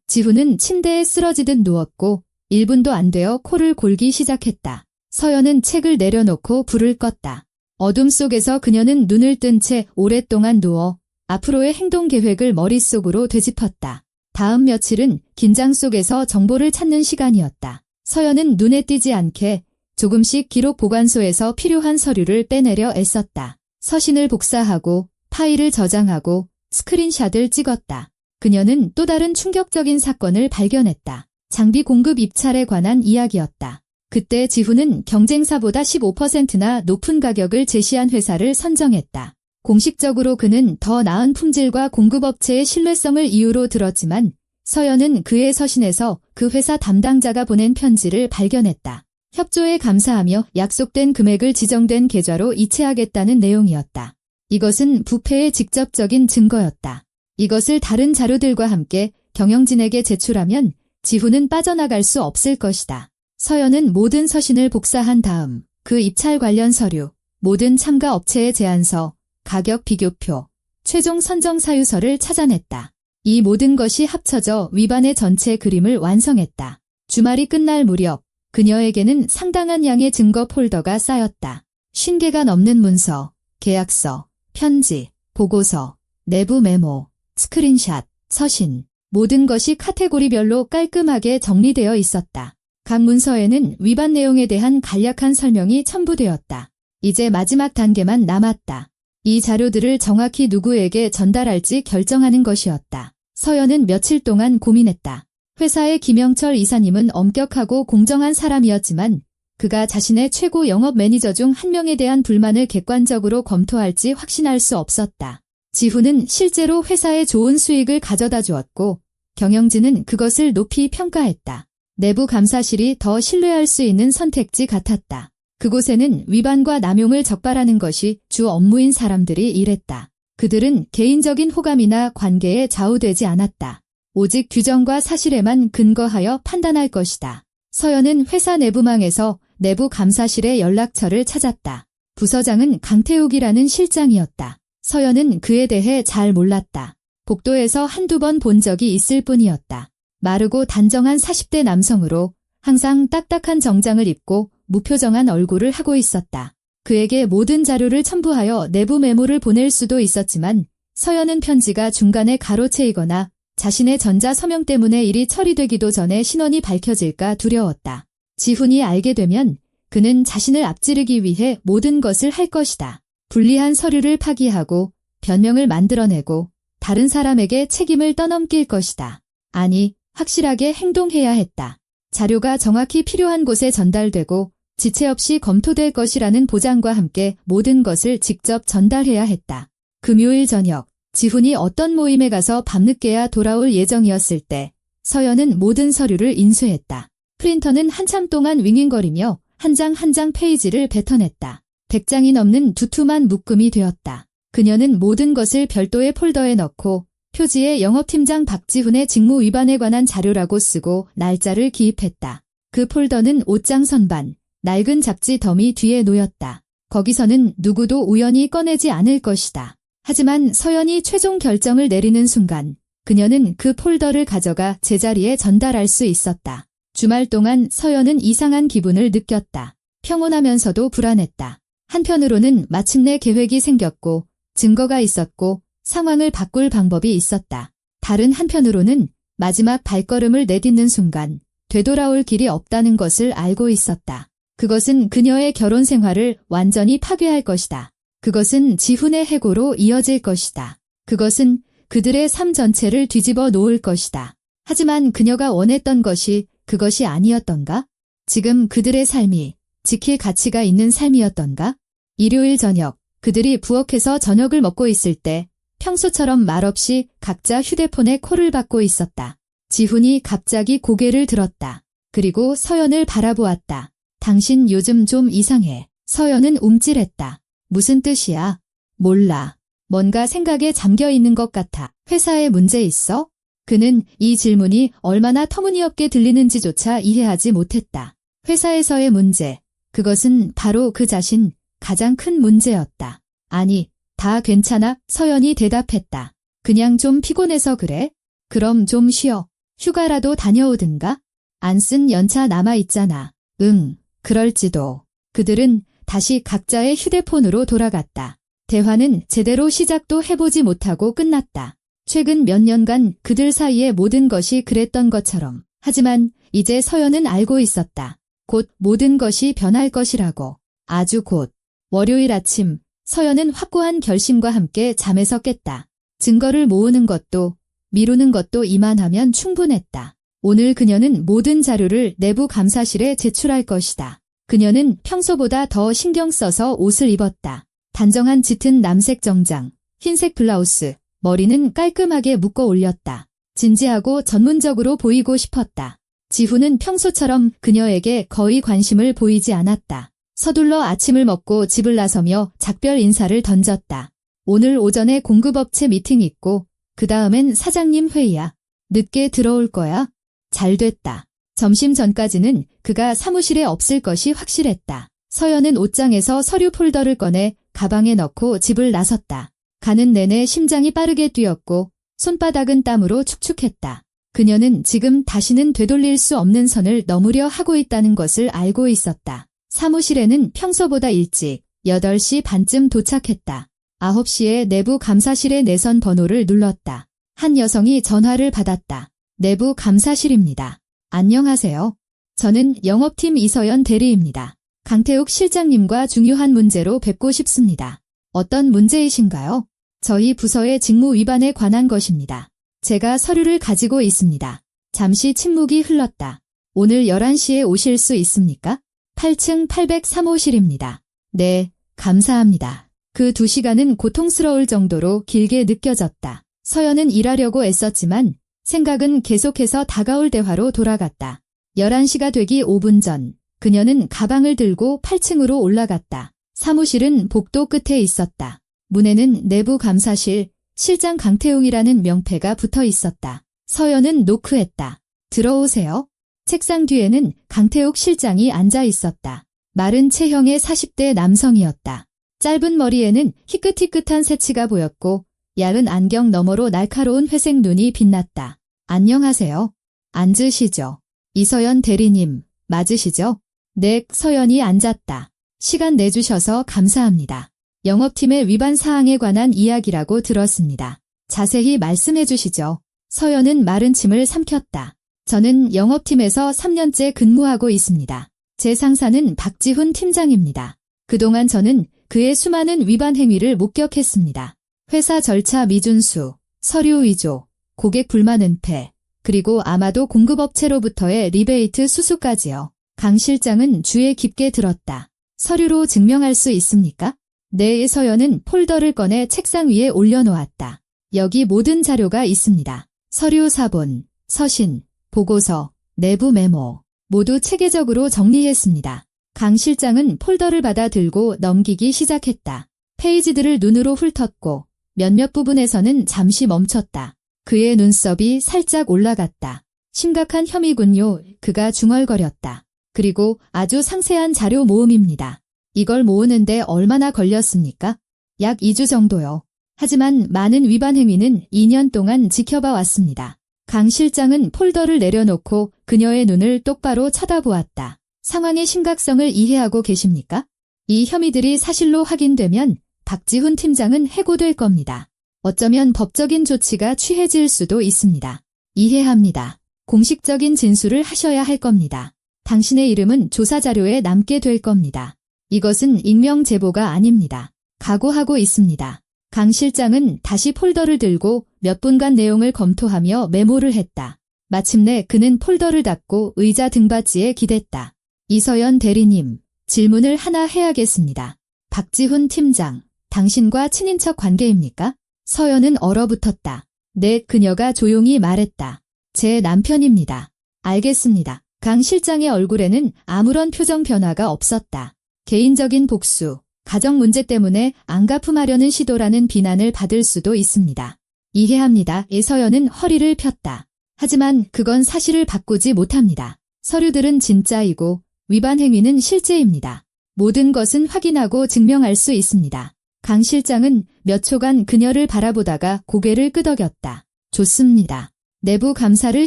지훈은 침대에 쓰러지듯 누웠고 1분도 안 되어 코를 골기 시작했다. 서연은 책을 내려놓고 불을 껐다. 어둠 속에서 그녀는 눈을 뜬 채 오랫동안 누워 앞으로의 행동 계획을 머릿속으로 되짚었다. 다음 며칠은 긴장 속에서 정보를 찾는 시간이었다. 서연은 눈에 띄지 않게 조금씩 기록 보관소에서 필요한 서류를 빼내려 애썼다. 서신을 복사하고 파일을 저장하고 스크린샷을 찍었다. 그녀는 또 다른 충격적인 사건을 발견했다. 장비 공급 입찰에 관한 이야기였다. 그때 지훈은 경쟁사보다 15%나 높은 가격을 제시한 회사를 선정했다. 공식적으로 그는 더 나은 품질과 공급업체의 신뢰성을 이유로 들었지만 서연은 그의 서신에서 그 회사 담당자가 보낸 편지를 발견했다. 협조에 감사하며 약속된 금액을 지정된 계좌로 이체하겠다는 내용이었다. 이것은 부패의 직접적인 증거였다. 이것을 다른 자료들과 함께 경영진에게 제출하면 지훈은 빠져나갈 수 없을 것이다. 서연은 모든 서신을 복사한 다음 그 입찰 관련 서류, 모든 참가 업체의 제안서, 가격 비교표, 최종 선정 사유서를 찾아냈다. 이 모든 것이 합쳐져 위반의 전체 그림을 완성했다. 주말이 끝날 무렵 그녀에게는 상당한 양의 증거 폴더가 쌓였다. 50개가 넘는 문서, 계약서, 편지, 보고서, 내부 메모, 스크린샷, 서신, 모든 것이 카테고리별로 깔끔하게 정리되어 있었다. 각 문서에는 위반 내용에 대한 간략한 설명이 첨부되었다. 이제 마지막 단계만 남았다. 이 자료들을 정확히 누구에게 전달할지 결정하는 것이었다. 서연은 며칠 동안 고민했다. 회사의 김영철 이사님은 엄격하고 공정한 사람이었지만 그가 자신의 최고 영업 매니저 중 한 명에 대한 불만을 객관적으로 검토할지 확신할 수 없었다. 지훈은 실제로 회사에 좋은 수익을 가져다 주었고 경영진은 그것을 높이 평가했다. 내부 감사실이 더 신뢰할 수 있는 선택지 같았다. 그곳에는 위반과 남용을 적발하는 것이 주 업무인 사람들이 일했다. 그들은 개인적인 호감이나 관계에 좌우되지 않았다. 오직 규정과 사실에만 근거하여 판단할 것이다. 서연은 회사 내부망에서 내부 감사실의 연락처를 찾았다. 부서장은 강태욱이라는 실장이었다. 서연은 그에 대해 잘 몰랐다. 복도에서 한두 번 본 적이 있을 뿐이었다. 마르고 단정한 40대 남성으로 항상 딱딱한 정장을 입고 무표정한 얼굴을 하고 있었다. 그에게 모든 자료를 첨부하여 내부 메모를 보낼 수도 있었지만 서연은 편지가 중간에 가로채이거나 자신의 전자 서명 때문에 일이 처리되기도 전에 신원이 밝혀질까 두려웠다. 지훈이 알게 되면 그는 자신을 앞지르기 위해 모든 것을 할 것이다. 불리한 서류를 파기하고 변명을 만들어내고 다른 사람에게 책임을 떠넘길 것이다. 아니, 확실하게 행동해야 했다. 자료가 정확히 필요한 곳에 전달되고 지체 없이 검토될 것이라는 보장과 함께 모든 것을 직접 전달해야 했다. 금요일 저녁, 지훈이 어떤 모임에 가서 밤늦게야 돌아올 예정이었을 때 서연은 모든 서류를 인쇄했다. 프린터는 한참 동안 윙윙거리며 한 장 한 장 페이지를 뱉어냈다. 100장이 넘는 두툼한 묶음이 되었다. 그녀는 모든 것을 별도의 폴더에 넣고 표지에 영업팀장 박지훈의 직무 위반에 관한 자료라고 쓰고 날짜를 기입했다. 그 폴더는 옷장 선반, 낡은 잡지 더미 뒤에 놓였다. 거기서는 누구도 우연히 꺼내지 않을 것이다. 하지만 서연이 최종 결정을 내리는 순간 그녀는 그 폴더를 가져가 제자리에 전달할 수 있었다. 주말 동안 서연은 이상한 기분을 느꼈다. 평온하면서도 불안했다. 한편으로는 마침내 계획이 생겼고 증거가 있었고 상황을 바꿀 방법이 있었다. 다른 한편으로는 마지막 발걸음을 내딛는 순간 되돌아올 길이 없다는 것을 알고 있었다. 그것은 그녀의 결혼 생활을 완전히 파괴할 것이다. 그것은 지훈의 해고로 이어질 것이다. 그것은 그들의 삶 전체를 뒤집어 놓을 것이다. 하지만 그녀가 원했던 것이 그것이 아니었던가? 지금 그들의 삶이 지킬 가치가 있는 삶이었던가? 일요일 저녁, 그들이 부엌에서 저녁을 먹고 있을 때 평소처럼 말없이 각자 휴대폰에 콜을 받고 있었다. 지훈이 갑자기 고개를 들었다. 그리고 서연을 바라보았다. 당신 요즘 좀 이상해. 서연은 움찔했다. 무슨 뜻이야? 몰라. 뭔가 생각에 잠겨 있는 것 같아. 회사에 문제 있어? 그는 이 질문이 얼마나 터무니없게 들리는지조차 이해하지 못했다. 회사에서의 문제, 그것은 바로 그 자신, 가장 큰 문제였다. 아니, 다 괜찮아, 서연이 대답했다. 그냥 좀 피곤해서 그래? 그럼 좀 쉬어. 휴가라도 다녀오든가? 안 쓴 연차 남아있잖아. 응, 그럴지도. 그들은 다시 각자의 휴대폰으로 돌아갔다. 대화는 제대로 시작도 해보지 못하고 끝났다. 최근 몇 년간 그들 사이의 모든 것이 그랬던 것처럼. 하지만 이제 서연은 알고 있었다. 곧 모든 것이 변할 것이라고. 아주 곧. 월요일 아침, 서연은 확고한 결심과 함께 잠에서 깼다. 증거를 모으는 것도 미루는 것도 이만하면 충분했다. 오늘 그녀는 모든 자료를 내부 감사실에 제출할 것이다. 그녀는 평소보다 더 신경 써서 옷을 입었다. 단정한 짙은 남색 정장, 흰색 블라우스, 머리는 깔끔하게 묶어 올렸다. 진지하고 전문적으로 보이고 싶었다. 지훈은 평소처럼 그녀에게 거의 관심을 보이지 않았다. 서둘러 아침을 먹고 집을 나서며 작별 인사를 던졌다. 오늘 오전에 공급업체 미팅 있고 그 다음엔 사장님 회의야. 늦게 들어올 거야? 잘 됐다. 점심 전까지는 그가 사무실에 없을 것이 확실했다. 서연은 옷장에서 서류 폴더를 꺼내 가방에 넣고 집을 나섰다. 가는 내내 심장이 빠르게 뛰었고 손바닥은 땀으로 축축했다. 그녀는 지금 다시는 되돌릴 수 없는 선을 넘으려 하고 있다는 것을 알고 있었다. 사무실에는 평소보다 일찍 8시 반쯤 도착했다. 9시에 내부 감사실의 내선 번호를 눌렀다. 한 여성이 전화를 받았다. 내부 감사실입니다. 안녕하세요. 저는 영업팀 이서연 대리입니다. 강태욱 실장님과 중요한 문제로 뵙고 싶습니다. 어떤 문제이신가요? 저희 부서의 직무 위반에 관한 것입니다. 제가 서류를 가지고 있습니다. 잠시 침묵이 흘렀다. 오늘 11시에 오실 수 있습니까? 8층 803호실입니다. 네, 감사합니다. 그 2시간은 고통스러울 정도로 길게 느껴졌다. 서연은 일하려고 애썼지만 생각은 계속해서 다가올 대화로 돌아갔다. 11시가 되기 5분 전, 그녀는 가방을 들고 8층으로 올라갔다. 사무실은 복도 끝에 있었다. 문에는 내부 감사실, 실장 강태웅이라는 명패가 붙어 있었다. 서연은 노크했다. 들어오세요. 책상 뒤에는 강태욱 실장이 앉아 있었다. 마른 체형의 40대 남성이었다. 짧은 머리에는 희끗희끗한 새치가 보였고 얇은 안경 너머로 날카로운 회색 눈이 빛났다. 안녕하세요. 앉으시죠. 이서연 대리님, 맞으시죠? 네, 서연이 앉았다. 시간 내주셔서 감사합니다. 영업팀의 위반 사항에 관한 이야기라고 들었습니다. 자세히 말씀해 주시죠. 서연은 마른 침을 삼켰다. 저는 영업팀에서 3년째 근무하고 있습니다. 제 상사는 박지훈 팀장입니다. 그동안 저는 그의 수많은 위반 행위를 목격했습니다. 회사 절차 미준수, 서류 위조, 고객 불만 은폐, 그리고 아마도 공급업체로부터의 리베이트 수수까지요. 강 실장은 주에 깊게 들었다. 서류로 증명할 수 있습니까? 네, 서연은 폴더를 꺼내 책상 위에 올려놓았다. 여기 모든 자료가 있습니다. 서류 사본, 서신, 보고서, 내부 메모 모두 체계적으로 정리했습니다. 강 실장은 폴더를 받아 들고 넘기기 시작했다. 페이지들을 눈으로 훑었고 몇몇 부분에서는 잠시 멈췄다. 그의 눈썹이 살짝 올라갔다. 심각한 혐의군요. 그가 중얼거렸다. 그리고 아주 상세한 자료 모음입니다. 이걸 모으는데 얼마나 걸렸습니까? 약 2주 정도요. 하지만 많은 위반 행위는 2년 동안 지켜봐 왔습니다. 강 실장은 폴더를 내려놓고 그녀의 눈을 똑바로 쳐다보았다. 상황의 심각성을 이해하고 계십니까? 이 혐의들이 사실로 확인되면 박지훈 팀장은 해고될 겁니다. 어쩌면 법적인 조치가 취해질 수도 있습니다. 이해합니다. 공식적인 진술을 하셔야 할 겁니다. 당신의 이름은 조사 자료에 남게 될 겁니다. 이것은 익명 제보가 아닙니다. 각오하고 있습니다. 강 실장은 다시 폴더를 들고 몇 분간 내용을 검토하며 메모를 했다. 마침내 그는 폴더를 닫고 의자 등받이에 기댔다. 이서연 대리님, 질문을 하나 해야겠습니다. 박지훈 팀장, 당신과 친인척 관계입니까? 서연은 얼어붙었다. 네, 그녀가 조용히 말했다. 제 남편입니다. 알겠습니다. 강 실장의 얼굴에는 아무런 표정 변화가 없었다. 개인적인 복수, 가정 문제 때문에 안 갚음하려는 시도라는 비난을 받을 수도 있습니다. 이해합니다. 이서연은 허리를 폈다. 하지만 그건 사실을 바꾸지 못합니다. 서류들은 진짜이고 위반 행위는 실제입니다. 모든 것은 확인하고 증명할 수 있습니다. 강 실장은 몇 초간 그녀를 바라보다가 고개를 끄덕였다. 좋습니다. 내부 감사를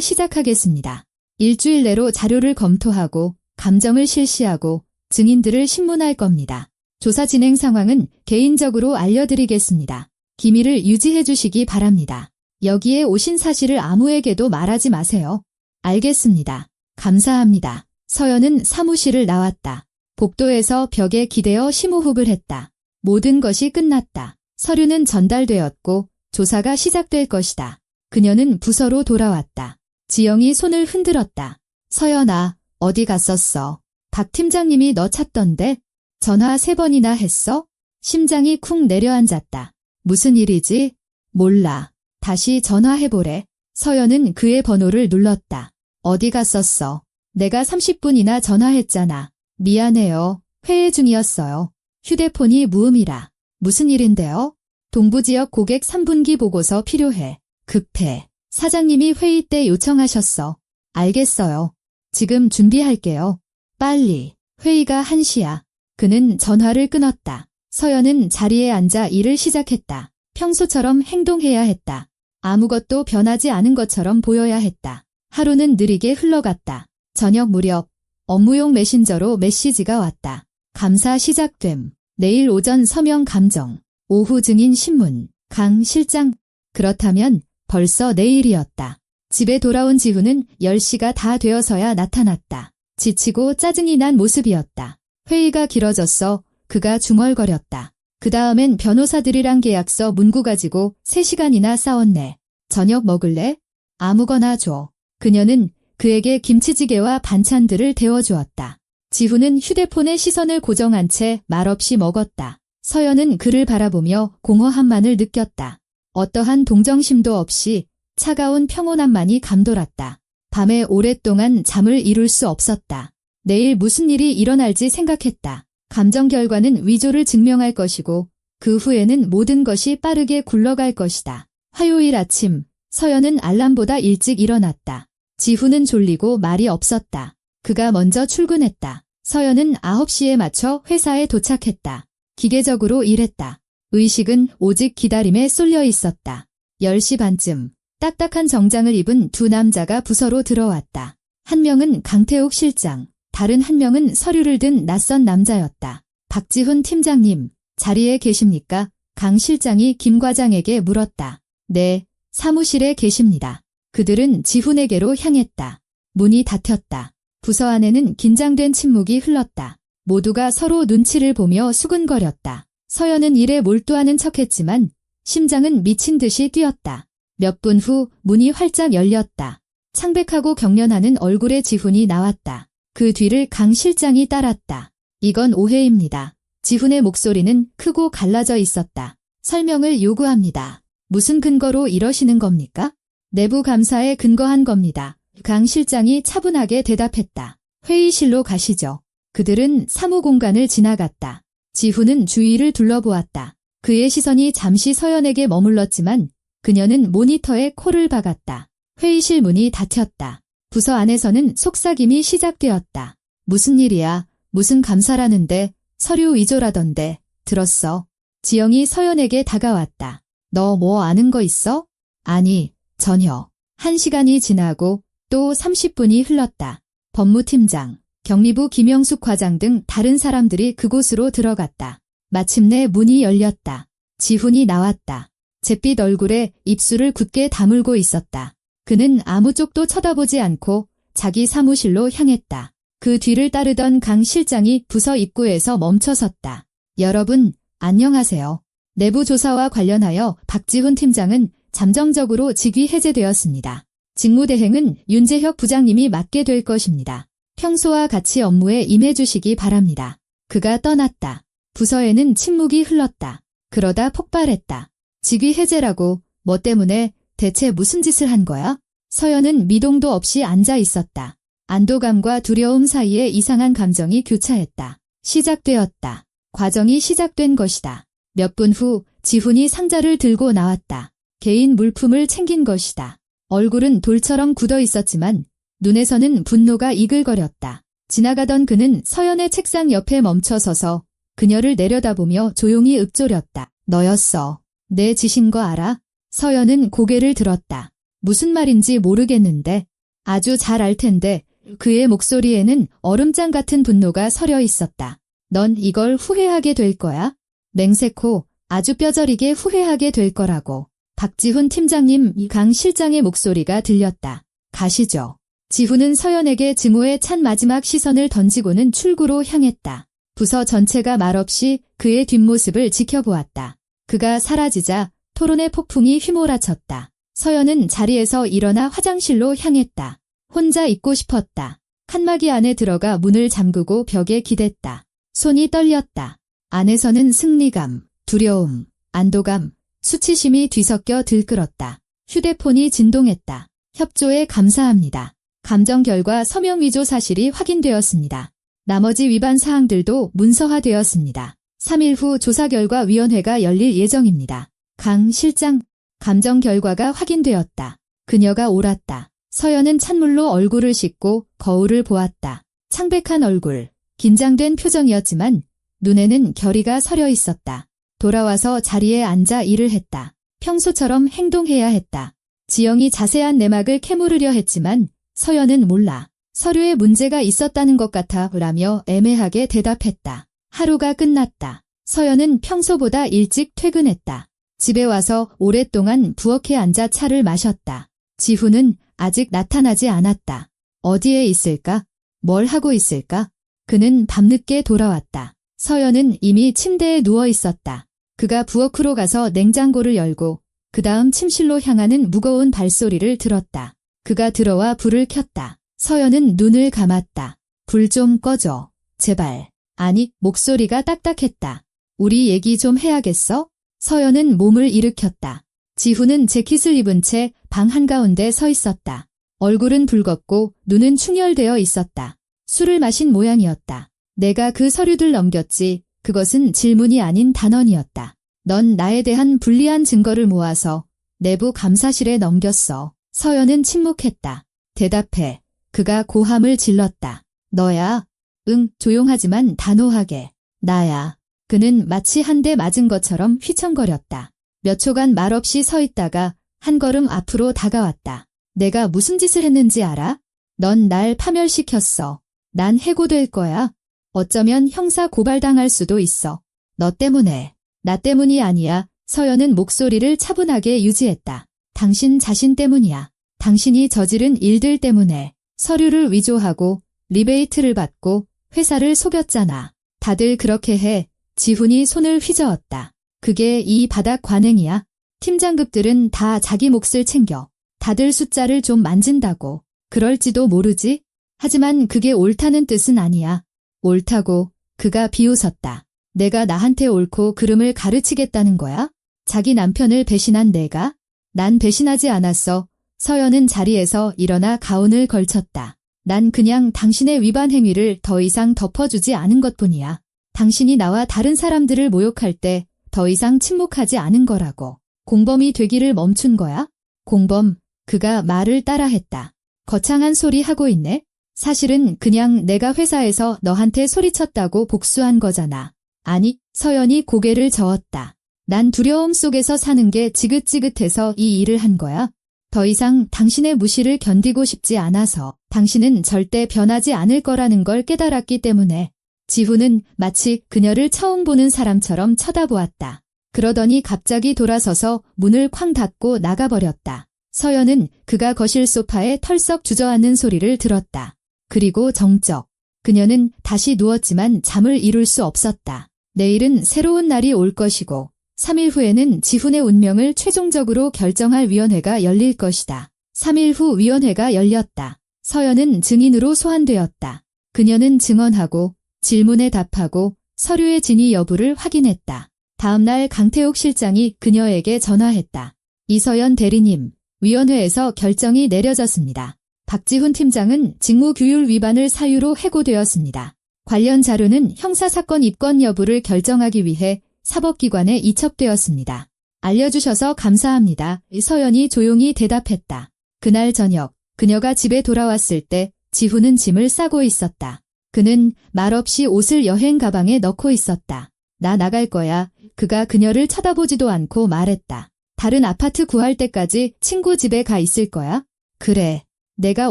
시작하겠습니다. 일주일 내로 자료를 검토하고 감정을 실시하고 증인들을 신문할 겁니다. 조사 진행 상황은 개인적으로 알려드리겠습니다. 기밀을 유지해 주시기 바랍니다. 여기에 오신 사실을 아무에게도 말하지 마세요. 알겠습니다. 감사합니다. 서연은 사무실을 나왔다. 복도에서 벽에 기대어 심호흡을 했다. 모든 것이 끝났다. 서류는 전달되었고 조사가 시작될 것이다. 그녀는 부서로 돌아왔다. 지영이 손을 흔들었다. 서연아, 어디 갔었어? 박 팀장님이 너 찾던데? 전화 3번이나 했어? 심장이 쿵 내려앉았다. 무슨 일이지? 몰라. 다시 전화해보래. 서연은 그의 번호를 눌렀다. 어디 갔었어? 내가 30분이나 전화했잖아. 미안해요. 회의 중이었어요. 휴대폰이 무음이라. 무슨 일인데요? 동부지역 고객 3분기 보고서 필요해. 급해. 사장님이 회의 때 요청하셨어. 알겠어요. 지금 준비할게요. 빨리. 회의가 1시야. 그는 전화를 끊었다. 서연은 자리에 앉아 일을 시작했다. 평소처럼 행동해야 했다. 아무것도 변하지 않은 것처럼 보여야 했다. 하루는 느리게 흘러갔다. 저녁 무렵 업무용 메신저로 메시지가 왔다. 감사 시작됨. 내일 오전 서명 감정. 오후 증인 신문. 강 실장. 그렇다면 벌써 내일이었다. 집에 돌아온 지훈은 10시가 다 되어서야 나타났다. 지치고 짜증이 난 모습이었다. 회의가 길어졌어. 그가 중얼거렸다. 그 다음엔 변호사들이랑 계약서 문구 가지고 3시간이나 싸웠네. 저녁 먹을래? 아무거나 줘. 그녀는 그에게 김치찌개와 반찬들을 데워주었다. 지훈은 휴대폰에 시선을 고정한 채 말없이 먹었다. 서연은 그를 바라보며 공허함만을 느꼈다. 어떠한 동정심도 없이 차가운 평온함만이 감돌았다. 밤에 오랫동안 잠을 이룰 수 없었다. 내일 무슨 일이 일어날지 생각했다. 감정 결과는 위조를 증명할 것이고 그 후에는 모든 것이 빠르게 굴러갈 것이다. 화요일 아침 서연은 알람보다 일찍 일어났다. 지훈은 졸리고 말이 없었다. 그가 먼저 출근했다. 서연은 9시에 맞춰 회사에 도착했다. 기계적으로 일했다. 의식은 오직 기다림에 쏠려 있었다. 10시 반쯤 딱딱한 정장을 입은 두 남자가 부서로 들어왔다. 한 명은 강태욱 실장, 다른 한 명은 서류를 든 낯선 남자였다. 박지훈 팀장님, 자리에 계십니까? 강 실장이 김 과장에게 물었다. 네, 사무실에 계십니다. 그들은 지훈에게로 향했다. 문이 닫혔다. 부서 안에는 긴장된 침묵이 흘렀다. 모두가 서로 눈치를 보며 수근거렸다. 서연은 일에 몰두하는 척했지만 심장은 미친 듯이 뛰었다. 몇 분 후 문이 활짝 열렸다. 창백하고 경련하는 얼굴의 지훈이 나왔다. 그 뒤를 강 실장이 따랐다. 이건 오해입니다. 지훈의 목소리는 크고 갈라져 있었다. 설명을 요구합니다. 무슨 근거로 이러시는 겁니까? 내부 감사에 근거한 겁니다. 강 실장이 차분하게 대답했다. 회의실로 가시죠. 그들은 사무공간을 지나갔다. 지훈은 주위를 둘러보았다. 그의 시선이 잠시 서연에게 머물렀지만 그녀는 모니터에 코를 박았다. 회의실 문이 닫혔다. 부서 안에서는 속삭임이 시작되었다. 무슨 일이야? 무슨 감사라는데? 서류 위조라던데. 들었어? 지영이 서연에게 다가왔다. 너 뭐 아는 거 있어? 아니, 전혀. 1시간이 지나고 또 30분이 흘렀다. 법무팀장, 경리부 김영숙 과장 등 다른 사람들이 그곳으로 들어갔다. 마침내 문이 열렸다. 지훈이 나왔다. 잿빛 얼굴에 입술을 굳게 다물고 있었다. 그는 아무 쪽도 쳐다보지 않고 자기 사무실로 향했다. 그 뒤를 따르던 강 실장이 부서 입구에서 멈춰섰다. 여러분, 안녕하세요. 내부 조사와 관련하여 박지훈 팀장은 잠정적으로 직위 해제되었습니다. 직무대행은 윤재혁 부장님이 맡게 될 것입니다. 평소와 같이 업무에 임해주시기 바랍니다. 그가 떠났다. 부서에는 침묵이 흘렀다. 그러다 폭발했다. 직위 해제라고? 뭐 때문에? 대체 무슨 짓을 한 거야? 서연은 미동도 없이 앉아 있었다. 안도감과 두려움 사이에 이상한 감정이 교차했다. 시작되었다. 과정이 시작된 것이다. 몇 분 후 지훈이 상자를 들고 나왔다. 개인 물품을 챙긴 것이다. 얼굴은 돌처럼 굳어 있었지만 눈에서는 분노가 이글거렸다. 지나가던 그는 서연의 책상 옆에 멈춰서서 그녀를 내려다보며 조용히 읊조렸다. 너였어. 내 짓인 거 알아? 서연은 고개를 들었다. 무슨 말인지 모르겠는데. 아주 잘 알 텐데. 그의 목소리에는 얼음장 같은 분노가 서려 있었다. 넌 이걸 후회하게 될 거야? 맹세코 아주 뼈저리게 후회하게 될 거라고. 박지훈 팀장님, 강 실장의 목소리가 들렸다. 가시죠. 지훈은 서연에게 증오에 찬 마지막 시선을 던지고는 출구로 향했다. 부서 전체가 말없이 그의 뒷모습을 지켜보았다. 그가 사라지자 토론의 폭풍이 휘몰아쳤다. 서연은 자리에서 일어나 화장실로 향했다. 혼자 있고 싶었다. 칸막이 안에 들어가 문을 잠그고 벽에 기댔다. 손이 떨렸다. 안에서는 승리감, 두려움, 안도감, 수치심이 뒤섞여 들끓었다. 휴대폰이 진동했다. 협조에 감사합니다. 감정 결과 서명 위조 사실이 확인되었습니다. 나머지 위반 사항들도 문서화되었습니다. 3일 후 조사 결과 위원회가 열릴 예정입니다. 강 실장, 감정 결과가 확인되었다. 그녀가 옳았다. 서연은 찬물로 얼굴을 씻고 거울을 보았다. 창백한 얼굴, 긴장된 표정이었지만 눈에는 결의가 서려 있었다. 돌아와서 자리에 앉아 일을 했다. 평소처럼 행동해야 했다. 지영이 자세한 내막을 캐물으려 했지만 서연은 몰라. 서류에 문제가 있었다는 것 같아 라며 애매하게 대답했다. 하루가 끝났다. 서연은 평소보다 일찍 퇴근했다. 집에 와서 오랫동안 부엌에 앉아 차를 마셨다. 지훈은 아직 나타나지 않았다. 어디에 있을까? 뭘 하고 있을까? 그는 밤늦게 돌아왔다. 서연은 이미 침대에 누워 있었다. 그가 부엌으로 가서 냉장고를 열고 그 다음 침실로 향하는 무거운 발소리를 들었다. 그가 들어와 불을 켰다. 서연은 눈을 감았다. 불 좀 꺼줘. 제발. 아니, 목소리가 딱딱했다. 우리 얘기 좀 해야겠어? 서연은 몸을 일으켰다. 지훈은 재킷을 입은 채 방 한가운데 서 있었다. 얼굴은 붉었고 눈은 충혈되어 있었다. 술을 마신 모양이었다. 내가 그 서류들 넘겼지. 그것은 질문이 아닌 단언이었다. 넌 나에 대한 불리한 증거를 모아서 내부 감사실에 넘겼어. 서연은 침묵했다. 대답해. 그가 고함을 질렀다. 너야? 응, 조용하지만 단호하게. 나야. 그는 마치 한 대 맞은 것처럼 휘청거렸다. 몇 초간 말없이 서 있다가 한 걸음 앞으로 다가왔다. 내가 무슨 짓을 했는지 알아? 넌 날 파멸시켰어. 난 해고될 거야. 어쩌면 형사 고발당할 수도 있어. 너 때문에. 나 때문이 아니야. 서연은 목소리를 차분하게 유지했다. 당신 자신 때문이야. 당신이 저지른 일들 때문에. 서류를 위조하고 리베이트를 받고 회사를 속였잖아. 다들 그렇게 해. 지훈이 손을 휘저었다. 그게 이 바닥 관행이야. 팀장급들은 다 자기 몫을 챙겨. 다들 숫자를 좀 만진다고. 그럴지도 모르지. 하지만 그게 옳다는 뜻은 아니야. 옳다고. 그가 비웃었다. 내가 나한테 옳고 그름을 가르치겠다는 거야? 자기 남편을 배신한 내가? 난 배신하지 않았어. 서연은 자리에서 일어나 가온을 걸쳤다. 난 그냥 당신의 위반 행위를 더 이상 덮어주지 않은 것뿐이야. 당신이 나와 다른 사람들을 모욕할 때 더 이상 침묵하지 않은 거라고. 공범이 되기를 멈춘 거야? 공범, 그가 말을 따라했다. 거창한 소리 하고 있네? 사실은 그냥 내가 회사에서 너한테 소리쳤다고 복수한 거잖아. 아니, 서연이 고개를 저었다. 난 두려움 속에서 사는 게 지긋지긋해서 이 일을 한 거야. 더 이상 당신의 무시를 견디고 싶지 않아서 당신은 절대 변하지 않을 거라는 걸 깨달았기 때문에. 지훈은 마치 그녀를 처음 보는 사람처럼 쳐다보았다. 그러더니 갑자기 돌아서서 문을 쾅 닫고 나가버렸다. 서연은 그가 거실 소파에 털썩 주저앉는 소리를 들었다. 그리고 정적. 그녀는 다시 누웠지만 잠을 이룰 수 없었다. 내일은 새로운 날이 올 것이고 3일 후에는 지훈의 운명을 최종적으로 결정할 위원회가 열릴 것이다. 3일 후 위원회가 열렸다. 서연은 증인으로 소환되었다. 그녀는 증언하고 질문에 답하고 서류의 진위 여부를 확인했다. 다음 날 강태옥 실장이 그녀에게 전화했다. 이서연 대리님, 위원회에서 결정이 내려졌습니다. 박지훈 팀장은 직무규율 위반을 사유로 해고되었습니다. 관련 자료는 형사사건 입건 여부를 결정하기 위해 사법기관에 이첩되었습니다. 알려주셔서 감사합니다. 서연이 조용히 대답했다. 그날 저녁, 그녀가 집에 돌아왔을 때 지훈은 짐을 싸고 있었다. 그는 말없이 옷을 여행 가방에 넣고 있었다. 나 나갈 거야. 그가 그녀를 쳐다보지도 않고 말했다. 다른 아파트 구할 때까지 친구 집에 가 있을 거야? 그래. 내가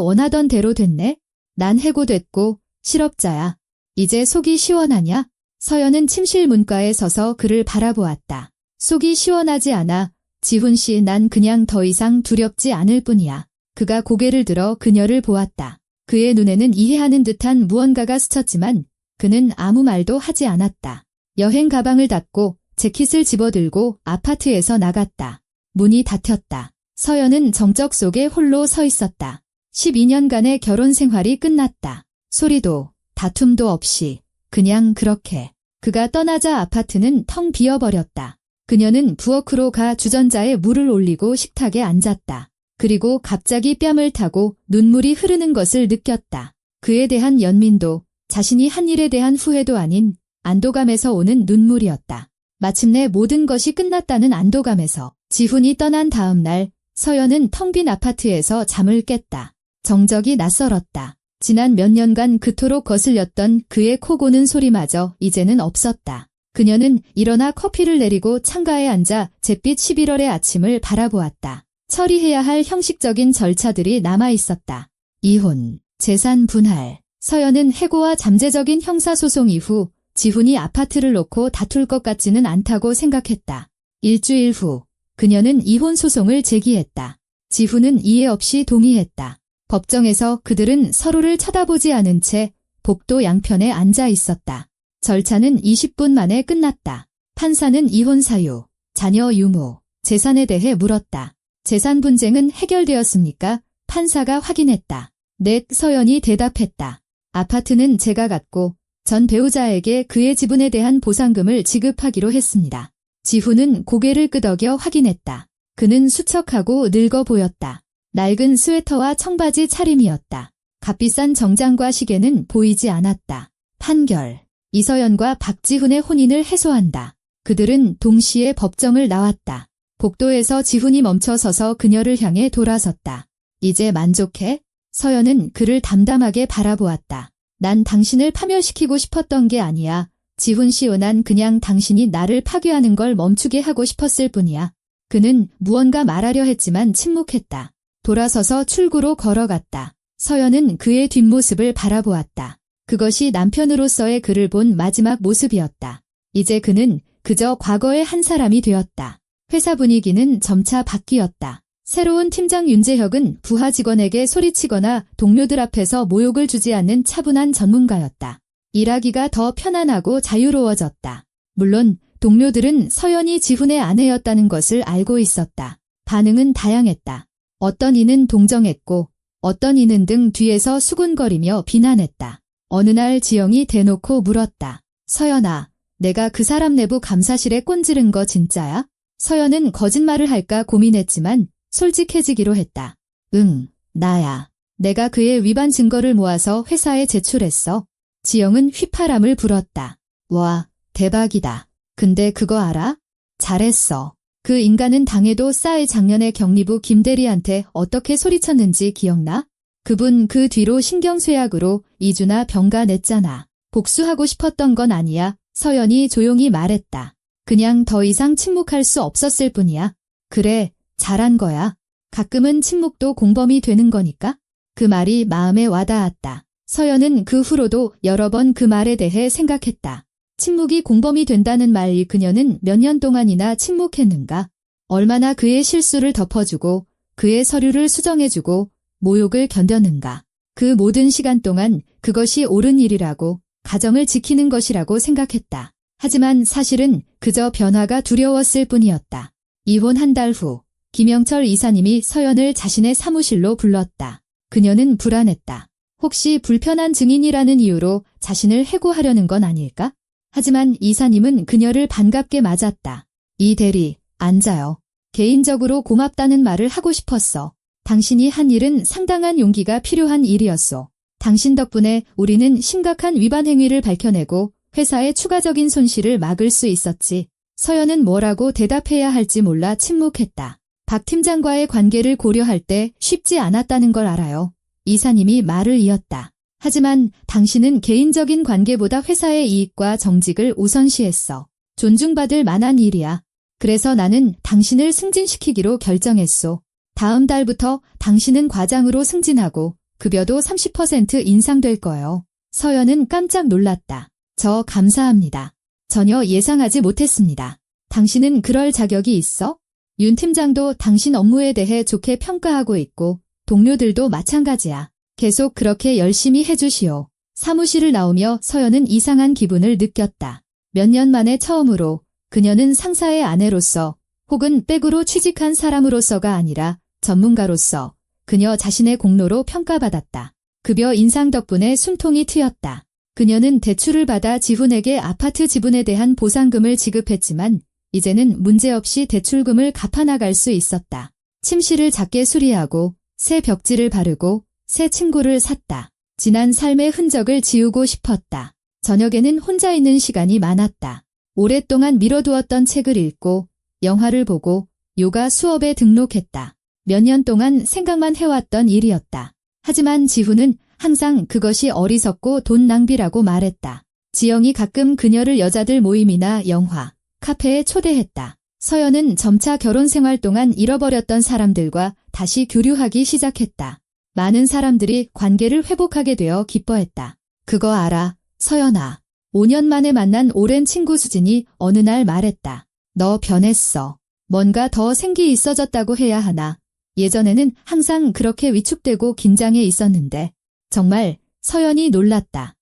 원하던 대로 됐네. 난 해고됐고 실업자야. 이제 속이 시원하냐? 서연은 침실 문가에 서서 그를 바라보았다. 속이 시원하지 않아. 지훈 씨, 난 그냥 더 이상 두렵지 않을 뿐이야. 그가 고개를 들어 그녀를 보았다. 그의 눈에는 이해하는 듯한 무언가가 스쳤지만 그는 아무 말도 하지 않았다. 여행 가방을 닫고 재킷을 집어들고 아파트에서 나갔다. 문이 닫혔다. 서연은 정적 속에 홀로 서 있었다. 12년간의 결혼 생활이 끝났다. 소리도 다툼도 없이 그냥 그렇게. 그가 떠나자 아파트는 텅 비어버렸다. 그녀는 부엌으로 가 주전자에 물을 올리고 식탁에 앉았다. 그리고 갑자기 뺨을 타고 눈물이 흐르는 것을 느꼈다. 그에 대한 연민도 자신이 한 일에 대한 후회도 아닌 안도감에서 오는 눈물이었다. 마침내 모든 것이 끝났다는 안도감에서. 지훈이 떠난 다음 날 서연은 텅 빈 아파트에서 잠을 깼다. 정적이 낯설었다. 지난 몇 년간 그토록 거슬렸던 그의 코 고는 소리마저 이제는 없었다. 그녀는 일어나 커피를 내리고 창가에 앉아 잿빛 11월의 아침을 바라보았다. 처리해야 할 형식적인 절차들이 남아있었다. 이혼, 재산 분할. 서연은 해고와 잠재적인 형사소송 이후 지훈이 아파트를 놓고 다툴 것 같지는 않다고 생각했다. 일주일 후 그녀는 이혼 소송을 제기했다. 지훈은 이해 없이 동의했다. 법정에서 그들은 서로를 쳐다보지 않은 채 복도 양편에 앉아 있었다. 절차는 20분 만에 끝났다. 판사는 이혼 사유, 자녀 유무, 재산에 대해 물었다. 재산 분쟁은 해결되었습니까? 판사가 확인했다. 네, 서연이 대답했다. 아파트는 제가 갖고 전 배우자에게 그의 지분에 대한 보상금을 지급하기로 했습니다. 지훈은 고개를 끄덕여 확인했다. 그는 수척하고 늙어 보였다. 낡은 스웨터와 청바지 차림이었다. 값비싼 정장과 시계는 보이지 않았다. 판결. 이서연과 박지훈의 혼인을 해소한다. 그들은 동시에 법정을 나왔다. 복도에서 지훈이 멈춰서서 그녀를 향해 돌아섰다. 이제 만족해? 서연은 그를 담담하게 바라보았다. 난 당신을 파멸시키고 싶었던 게 아니야. 지훈 씨, 난 그냥 당신이 나를 파괴하는 걸 멈추게 하고 싶었을 뿐이야. 그는 무언가 말하려 했지만 침묵했다. 돌아서서 출구로 걸어갔다. 서연은 그의 뒷모습을 바라보았다. 그것이 남편으로서의 그를 본 마지막 모습이었다. 이제 그는 그저 과거의 한 사람이 되었다. 회사 분위기는 점차 바뀌었다. 새로운 팀장 윤재혁은 부하 직원에게 소리치거나 동료들 앞에서 모욕을 주지 않는 차분한 전문가였다. 일하기가 더 편안하고 자유로워졌다. 물론 동료들은 서연이 지훈의 아내였다는 것을 알고 있었다. 반응은 다양했다. 어떤 이는 동정했고 어떤 이는 등 뒤에서 수군거리며 비난했다. 어느 날 지영이 대놓고 물었다. 서연아, 내가 그 사람 내부 감사실에 꼰지른 거 진짜야? 서연은 거짓말을 할까 고민했지만 솔직해지기로 했다. 응, 나야. 내가 그의 위반 증거를 모아서 회사에 제출했어. 지영은 휘파람을 불었다. 와, 대박이다. 근데 그거 알아? 잘했어. 그 인간은 당해도 싸이 작년에 경리부 김대리한테 어떻게 소리쳤는지 기억나? 그분 그 뒤로 신경쇠약으로 2주나 병가 냈잖아. 복수하고 싶었던 건 아니야. 서연이 조용히 말했다. 그냥 더 이상 침묵할 수 없었을 뿐이야. 그래, 잘한 거야. 가끔은 침묵도 공범이 되는 거니까. 그 말이 마음에 와닿았다. 서연은 그 후로도 여러 번 그 말에 대해 생각했다. 침묵이 공범이 된다는 말, 그녀는 몇 년 동안이나 침묵했는가? 얼마나 그의 실수를 덮어주고 그의 서류를 수정해주고 모욕을 견뎠는가? 그 모든 시간 동안 그것이 옳은 일이라고, 가정을 지키는 것이라고 생각했다. 하지만 사실은 그저 변화가 두려웠을 뿐이었다. 이혼 한 달 후, 김영철 이사님이 서연을 자신의 사무실로 불렀다. 그녀는 불안했다. 혹시 불편한 증인이라는 이유로 자신을 해고하려는 건 아닐까? 하지만 이사님은 그녀를 반갑게 맞았다. 이 대리, 앉아요. 개인적으로 고맙다는 말을 하고 싶었어. 당신이 한 일은 상당한 용기가 필요한 일이었소. 당신 덕분에 우리는 심각한 위반 행위를 밝혀내고 회사의 추가적인 손실을 막을 수 있었지. 서연은 뭐라고 대답해야 할지 몰라 침묵했다. 박 팀장과의 관계를 고려할 때 쉽지 않았다는 걸 알아요. 이사님이 말을 이었다. 하지만 당신은 개인적인 관계보다 회사의 이익과 정직을 우선시했어. 존중받을 만한 일이야. 그래서 나는 당신을 승진시키기로 결정했소. 다음 달부터 당신은 과장으로 승진하고 급여도 30% 인상될 거예요. 서연은 깜짝 놀랐다. 저 감사합니다. 전혀 예상하지 못했습니다. 당신은 그럴 자격이 있어? 윤 팀장도 당신 업무에 대해 좋게 평가하고 있고 동료들도 마찬가지야. 계속 그렇게 열심히 해주시오. 사무실을 나오며 서연은 이상한 기분을 느꼈다. 몇 년 만에 처음으로 그녀는 상사의 아내로서 혹은 백으로 취직한 사람으로서가 아니라 전문가로서 그녀 자신의 공로로 평가받았다. 급여 인상 덕분에 숨통이 트였다. 그녀는 대출을 받아 지훈에게 아파트 지분에 대한 보상금을 지급했지만 이제는 문제없이 대출금을 갚아나갈 수 있었다. 침실을 작게 수리하고 새 벽지를 바르고 새 침구를 샀다. 지난 삶의 흔적을 지우고 싶었다. 저녁에는 혼자 있는 시간이 많았다. 오랫동안 미뤄두었던 책을 읽고 영화를 보고 요가 수업에 등록했다. 몇 년 동안 생각만 해왔던 일이었다. 하지만 지훈은 항상 그것이 어리석고 돈 낭비라고 말했다. 지영이 가끔 그녀를 여자들 모임이나 영화, 카페에 초대했다. 서연은 점차 결혼 생활 동안 잃어버렸던 사람들과 다시 교류하기 시작했다. 많은 사람들이 관계를 회복하게 되어 기뻐했다. 그거 알아, 서연아. 5년 만에 만난 오랜 친구 수진이 어느 날 말했다. 너 변했어. 뭔가 더 생기 있어졌다고 해야 하나. 예전에는 항상 그렇게 위축되고 긴장해 있었는데. 정말 서연이 놀랐다.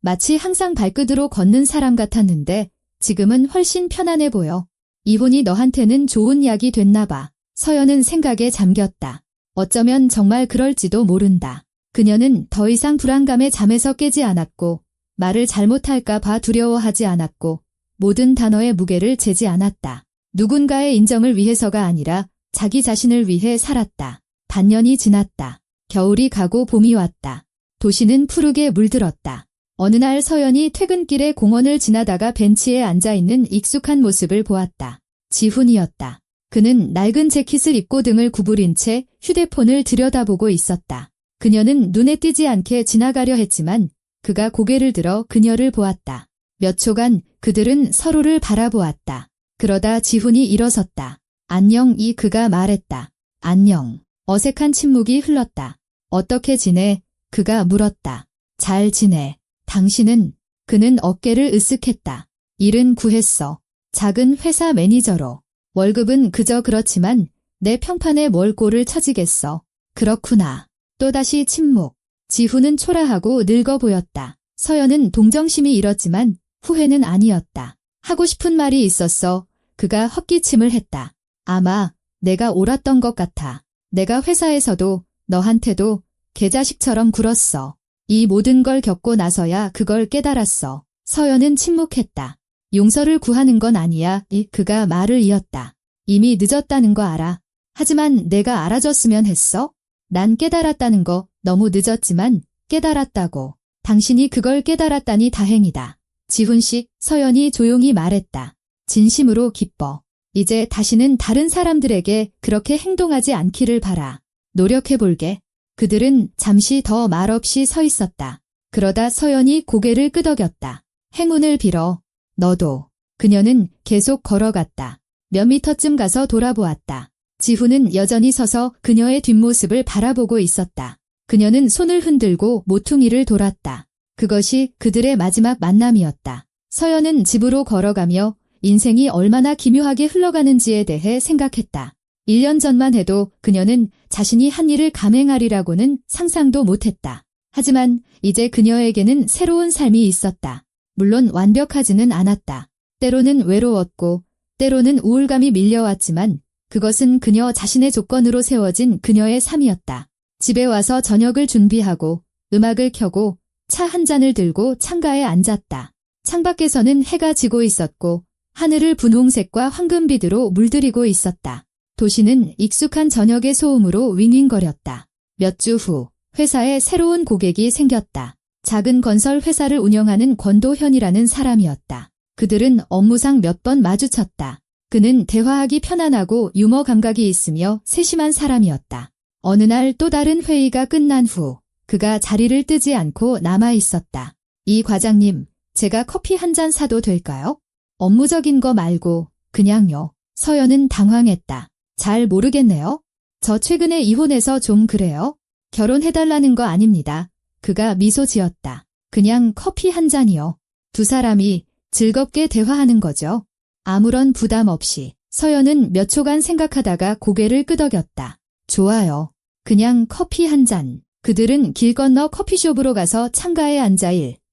마치 항상 발끝으로 걷는 사람 같았는데 지금은 훨씬 편안해 보여. 이혼이 너한테는 좋은 약이 됐나 봐. 서연은 생각에 잠겼다. 어쩌면 정말 그럴지도 모른다. 그녀는 더 이상 불안감에 잠에서 깨지 않았고 말을 잘못할까 봐 두려워하지 않았고 모든 단어의 무게를 재지 않았다. 누군가의 인정을 위해서가 아니라 자기 자신을 위해 살았다. 반년이 지났다. 겨울이 가고 봄이 왔다. 도시는 푸르게 물들었다. 어느 날 서연이 퇴근길에 공원을 지나다가 벤치에 앉아있는 익숙한 모습을 보았다. 지훈이었다. 그는 낡은 재킷을 입고 등을 구부린 채 휴대폰을 들여다보고 있었다. 그녀는 눈에 띄지 않게 지나가려 했지만 그가 고개를 들어 그녀를 보았다. 몇 초간 그들은 서로를 바라보았다. 그러다 지훈이 일어섰다. 안녕, 그가 말했다. 안녕. 어색한 침묵이 흘렀다. 어떻게 지내? 그가 물었다. 잘 지내. 당신은? 그는 어깨를 으쓱했다. 일은 구했어. 작은 회사 매니저로. 월급은 그저 그렇지만 내 평판에 뭘 꼴을 처지겠어. 그렇구나. 또다시 침묵. 지훈은 초라하고 늙어 보였다. 서연은 동정심이 일었지만 후회는 아니었다. 하고 싶은 말이 있었어. 그가 헛기침을 했다. 아마 내가 옳았던 것 같아. 내가 회사에서도 너한테도 개자식처럼 굴었어. 이 모든 걸 겪고 나서야 그걸 깨달았어. 서연은 침묵했다. 용서를 구하는 건 아니야. 그가 말을 이었다. 이미 늦었다는 거 알아. 하지만 내가 알아줬으면 했어? 난 깨달았다는 거 너무 늦었지만 깨달았다고. 당신이 그걸 깨달았다니 다행이다. 지훈 씨, 서연이 조용히 말했다. 진심으로 기뻐. 이제 다시는 다른 사람들에게 그렇게 행동하지 않기를 바라. 노력해볼게. 그들은 잠시 더 말없이 서 있었다. 그러다 서연이 고개를 끄덕였다. 행운을 빌어. 너도. 그녀는 계속 걸어갔다. 몇 미터쯤 가서 돌아보았다. 지훈은 여전히 서서 그녀의 뒷모습을 바라보고 있었다. 그녀는 손을 흔들고 모퉁이를 돌았다. 그것이 그들의 마지막 만남이었다. 서연은 집으로 걸어가며 인생이 얼마나 기묘하게 흘러가는지에 대해 생각했다. 1년 전만 해도 그녀는 자신이 한 일을 감행하리라고는 상상도 못했다. 하지만 이제 그녀에게는 새로운 삶이 있었다. 물론 완벽하지는 않았다. 때로는 외로웠고 때로는 우울감이 밀려왔지만 그것은 그녀 자신의 조건으로 세워진 그녀의 삶이었다. 집에 와서 저녁을 준비하고 음악을 켜고 차 한 잔을 들고 창가에 앉았다. 창밖에서는 해가 지고 있었고 하늘을 분홍색과 황금빛으로 물들이고 있었다. 도시는 익숙한 저녁의 소음으로 윙윙거렸다. 몇 주 후 회사에 새로운 고객이 생겼다. 작은 건설 회사를 운영하는 권도현이라는 사람이었다. 그들은 업무상 몇 번 마주쳤다. 그는 대화하기 편안하고 유머 감각이 있으며 세심한 사람이었다. 어느 날 또 다른 회의가 끝난 후 그가 자리를 뜨지 않고 남아 있었다. 이 과장님, 제가 커피 한 잔 사도 될까요? 업무적인 거 말고 그냥요. 서연은 당황했다. 잘 모르겠네요. 저 최근에 이혼해서 좀 그래요. 결혼해달라는 거 아닙니다. 그가 미소 지었다. 그냥 커피 한 잔이요. 두 사람이 즐겁게 대화하는 거죠. 아무런 부담 없이. 서연은 몇 초간 생각하다가 고개를 끄덕였다. 좋아요. 그냥 커피 한 잔. 그들은 길 건너 커피숍으로 가서 창가에 앉아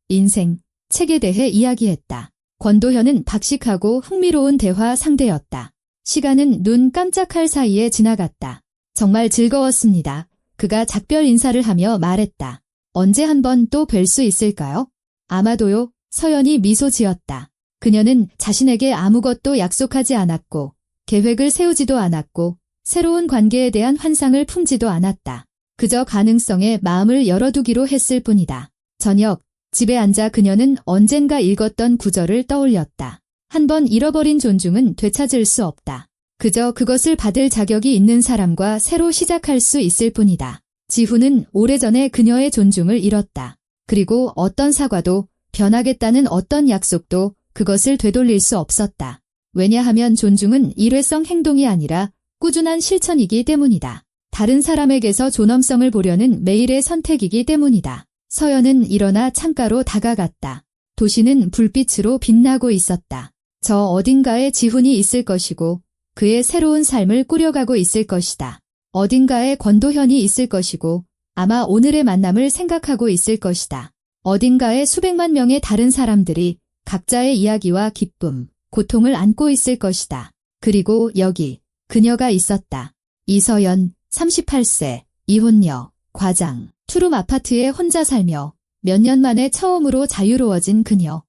인생, 책에 대해 이야기했다. 권도현은 박식하고 흥미로운 대화 상대였다. 시간은 눈 깜짝할 사이에 지나갔다. 정말 즐거웠습니다. 그가 작별 인사를 하며 말했다. 언제 한번 또 뵐 수 있을까요? 아마도요. 서연이 미소 지었다. 그녀는 자신에게 아무것도 약속하지 않았고 계획을 세우지도 않았고 새로운 관계에 대한 환상을 품지도 않았다. 그저 가능성에 마음을 열어두기로 했을 뿐이다. 저녁, 집에 앉아 그녀는 언젠가 읽었던 구절을 떠올렸다. 한 번 잃어버린 존중은 되찾을 수 없다. 그저 그것을 받을 자격이 있는 사람과 새로 시작할 수 있을 뿐이다. 지훈은 오래전에 그녀의 존중을 잃었다. 그리고 어떤 사과도 변하겠다는 어떤 약속도 그것을 되돌릴 수 없었다. 왜냐하면 존중은 일회성 행동이 아니라 꾸준한 실천이기 때문이다. 다른 사람에게서 존엄성을 보려는 매일의 선택이기 때문이다. 서연은 일어나 창가로 다가갔다. 도시는 불빛으로 빛나고 있었다. 저 어딘가에 지훈이 있을 것이고 그의 새로운 삶을 꾸려가고 있을 것이다. 어딘가에 권도현이 있을 것이고 아마 오늘의 만남을 생각하고 있을 것이다. 어딘가에 수백만 명의 다른 사람들이 각자의 이야기와 기쁨, 고통을 안고 있을 것이다. 그리고 여기 그녀가 있었다. 이서연, 38세, 이혼녀, 과장, 투룸 아파트에 혼자 살며 몇 년 만에 처음으로 자유로워진 그녀.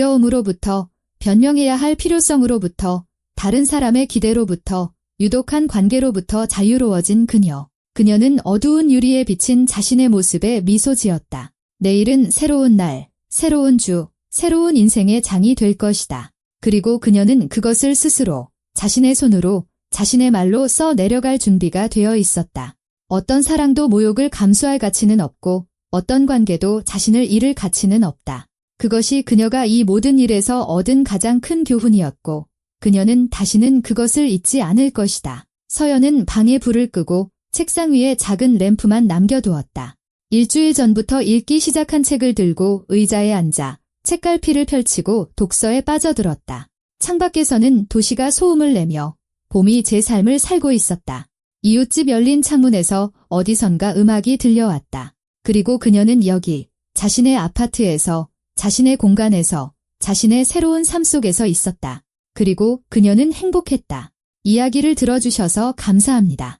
두려움으로부터, 변명해야 할 필요성으로부터, 다른 사람의 기대로부터, 유독한 관계로부터 자유로워진 그녀. 그녀는 어두운 유리에 비친 자신의 모습에 미소 지었다. 내일은 새로운 날, 새로운 주, 새로운 인생의 장이 될 것이다. 그리고 그녀는 그것을 스스로, 자신의 손으로, 자신의 말로 써 내려갈 준비가 되어 있었다. 어떤 사랑도 모욕을 감수할 가치는 없고 어떤 관계도 자신을 잃을 가치는 없다. 그것이 그녀가 이 모든 일에서 얻은 가장 큰 교훈이었고 그녀는 다시는 그것을 잊지 않을 것이다. 서연은 방에 불을 끄고 책상 위에 작은 램프만 남겨두었다. 일주일 전부터 읽기 시작한 책을 들고 의자에 앉아 책갈피를 펼치고 독서에 빠져들었다. 창밖에서는 도시가 소음을 내며 봄이 제 삶을 살고 있었다. 이웃집 열린 창문에서 어디선가 음악이 들려왔다. 그리고 그녀는 여기 자신의 아파트에서 자신의 공간에서 자신의 새로운 삶 속에서 있었다. 그리고 그녀는 행복했다. 이야기를 들어주셔서 감사합니다.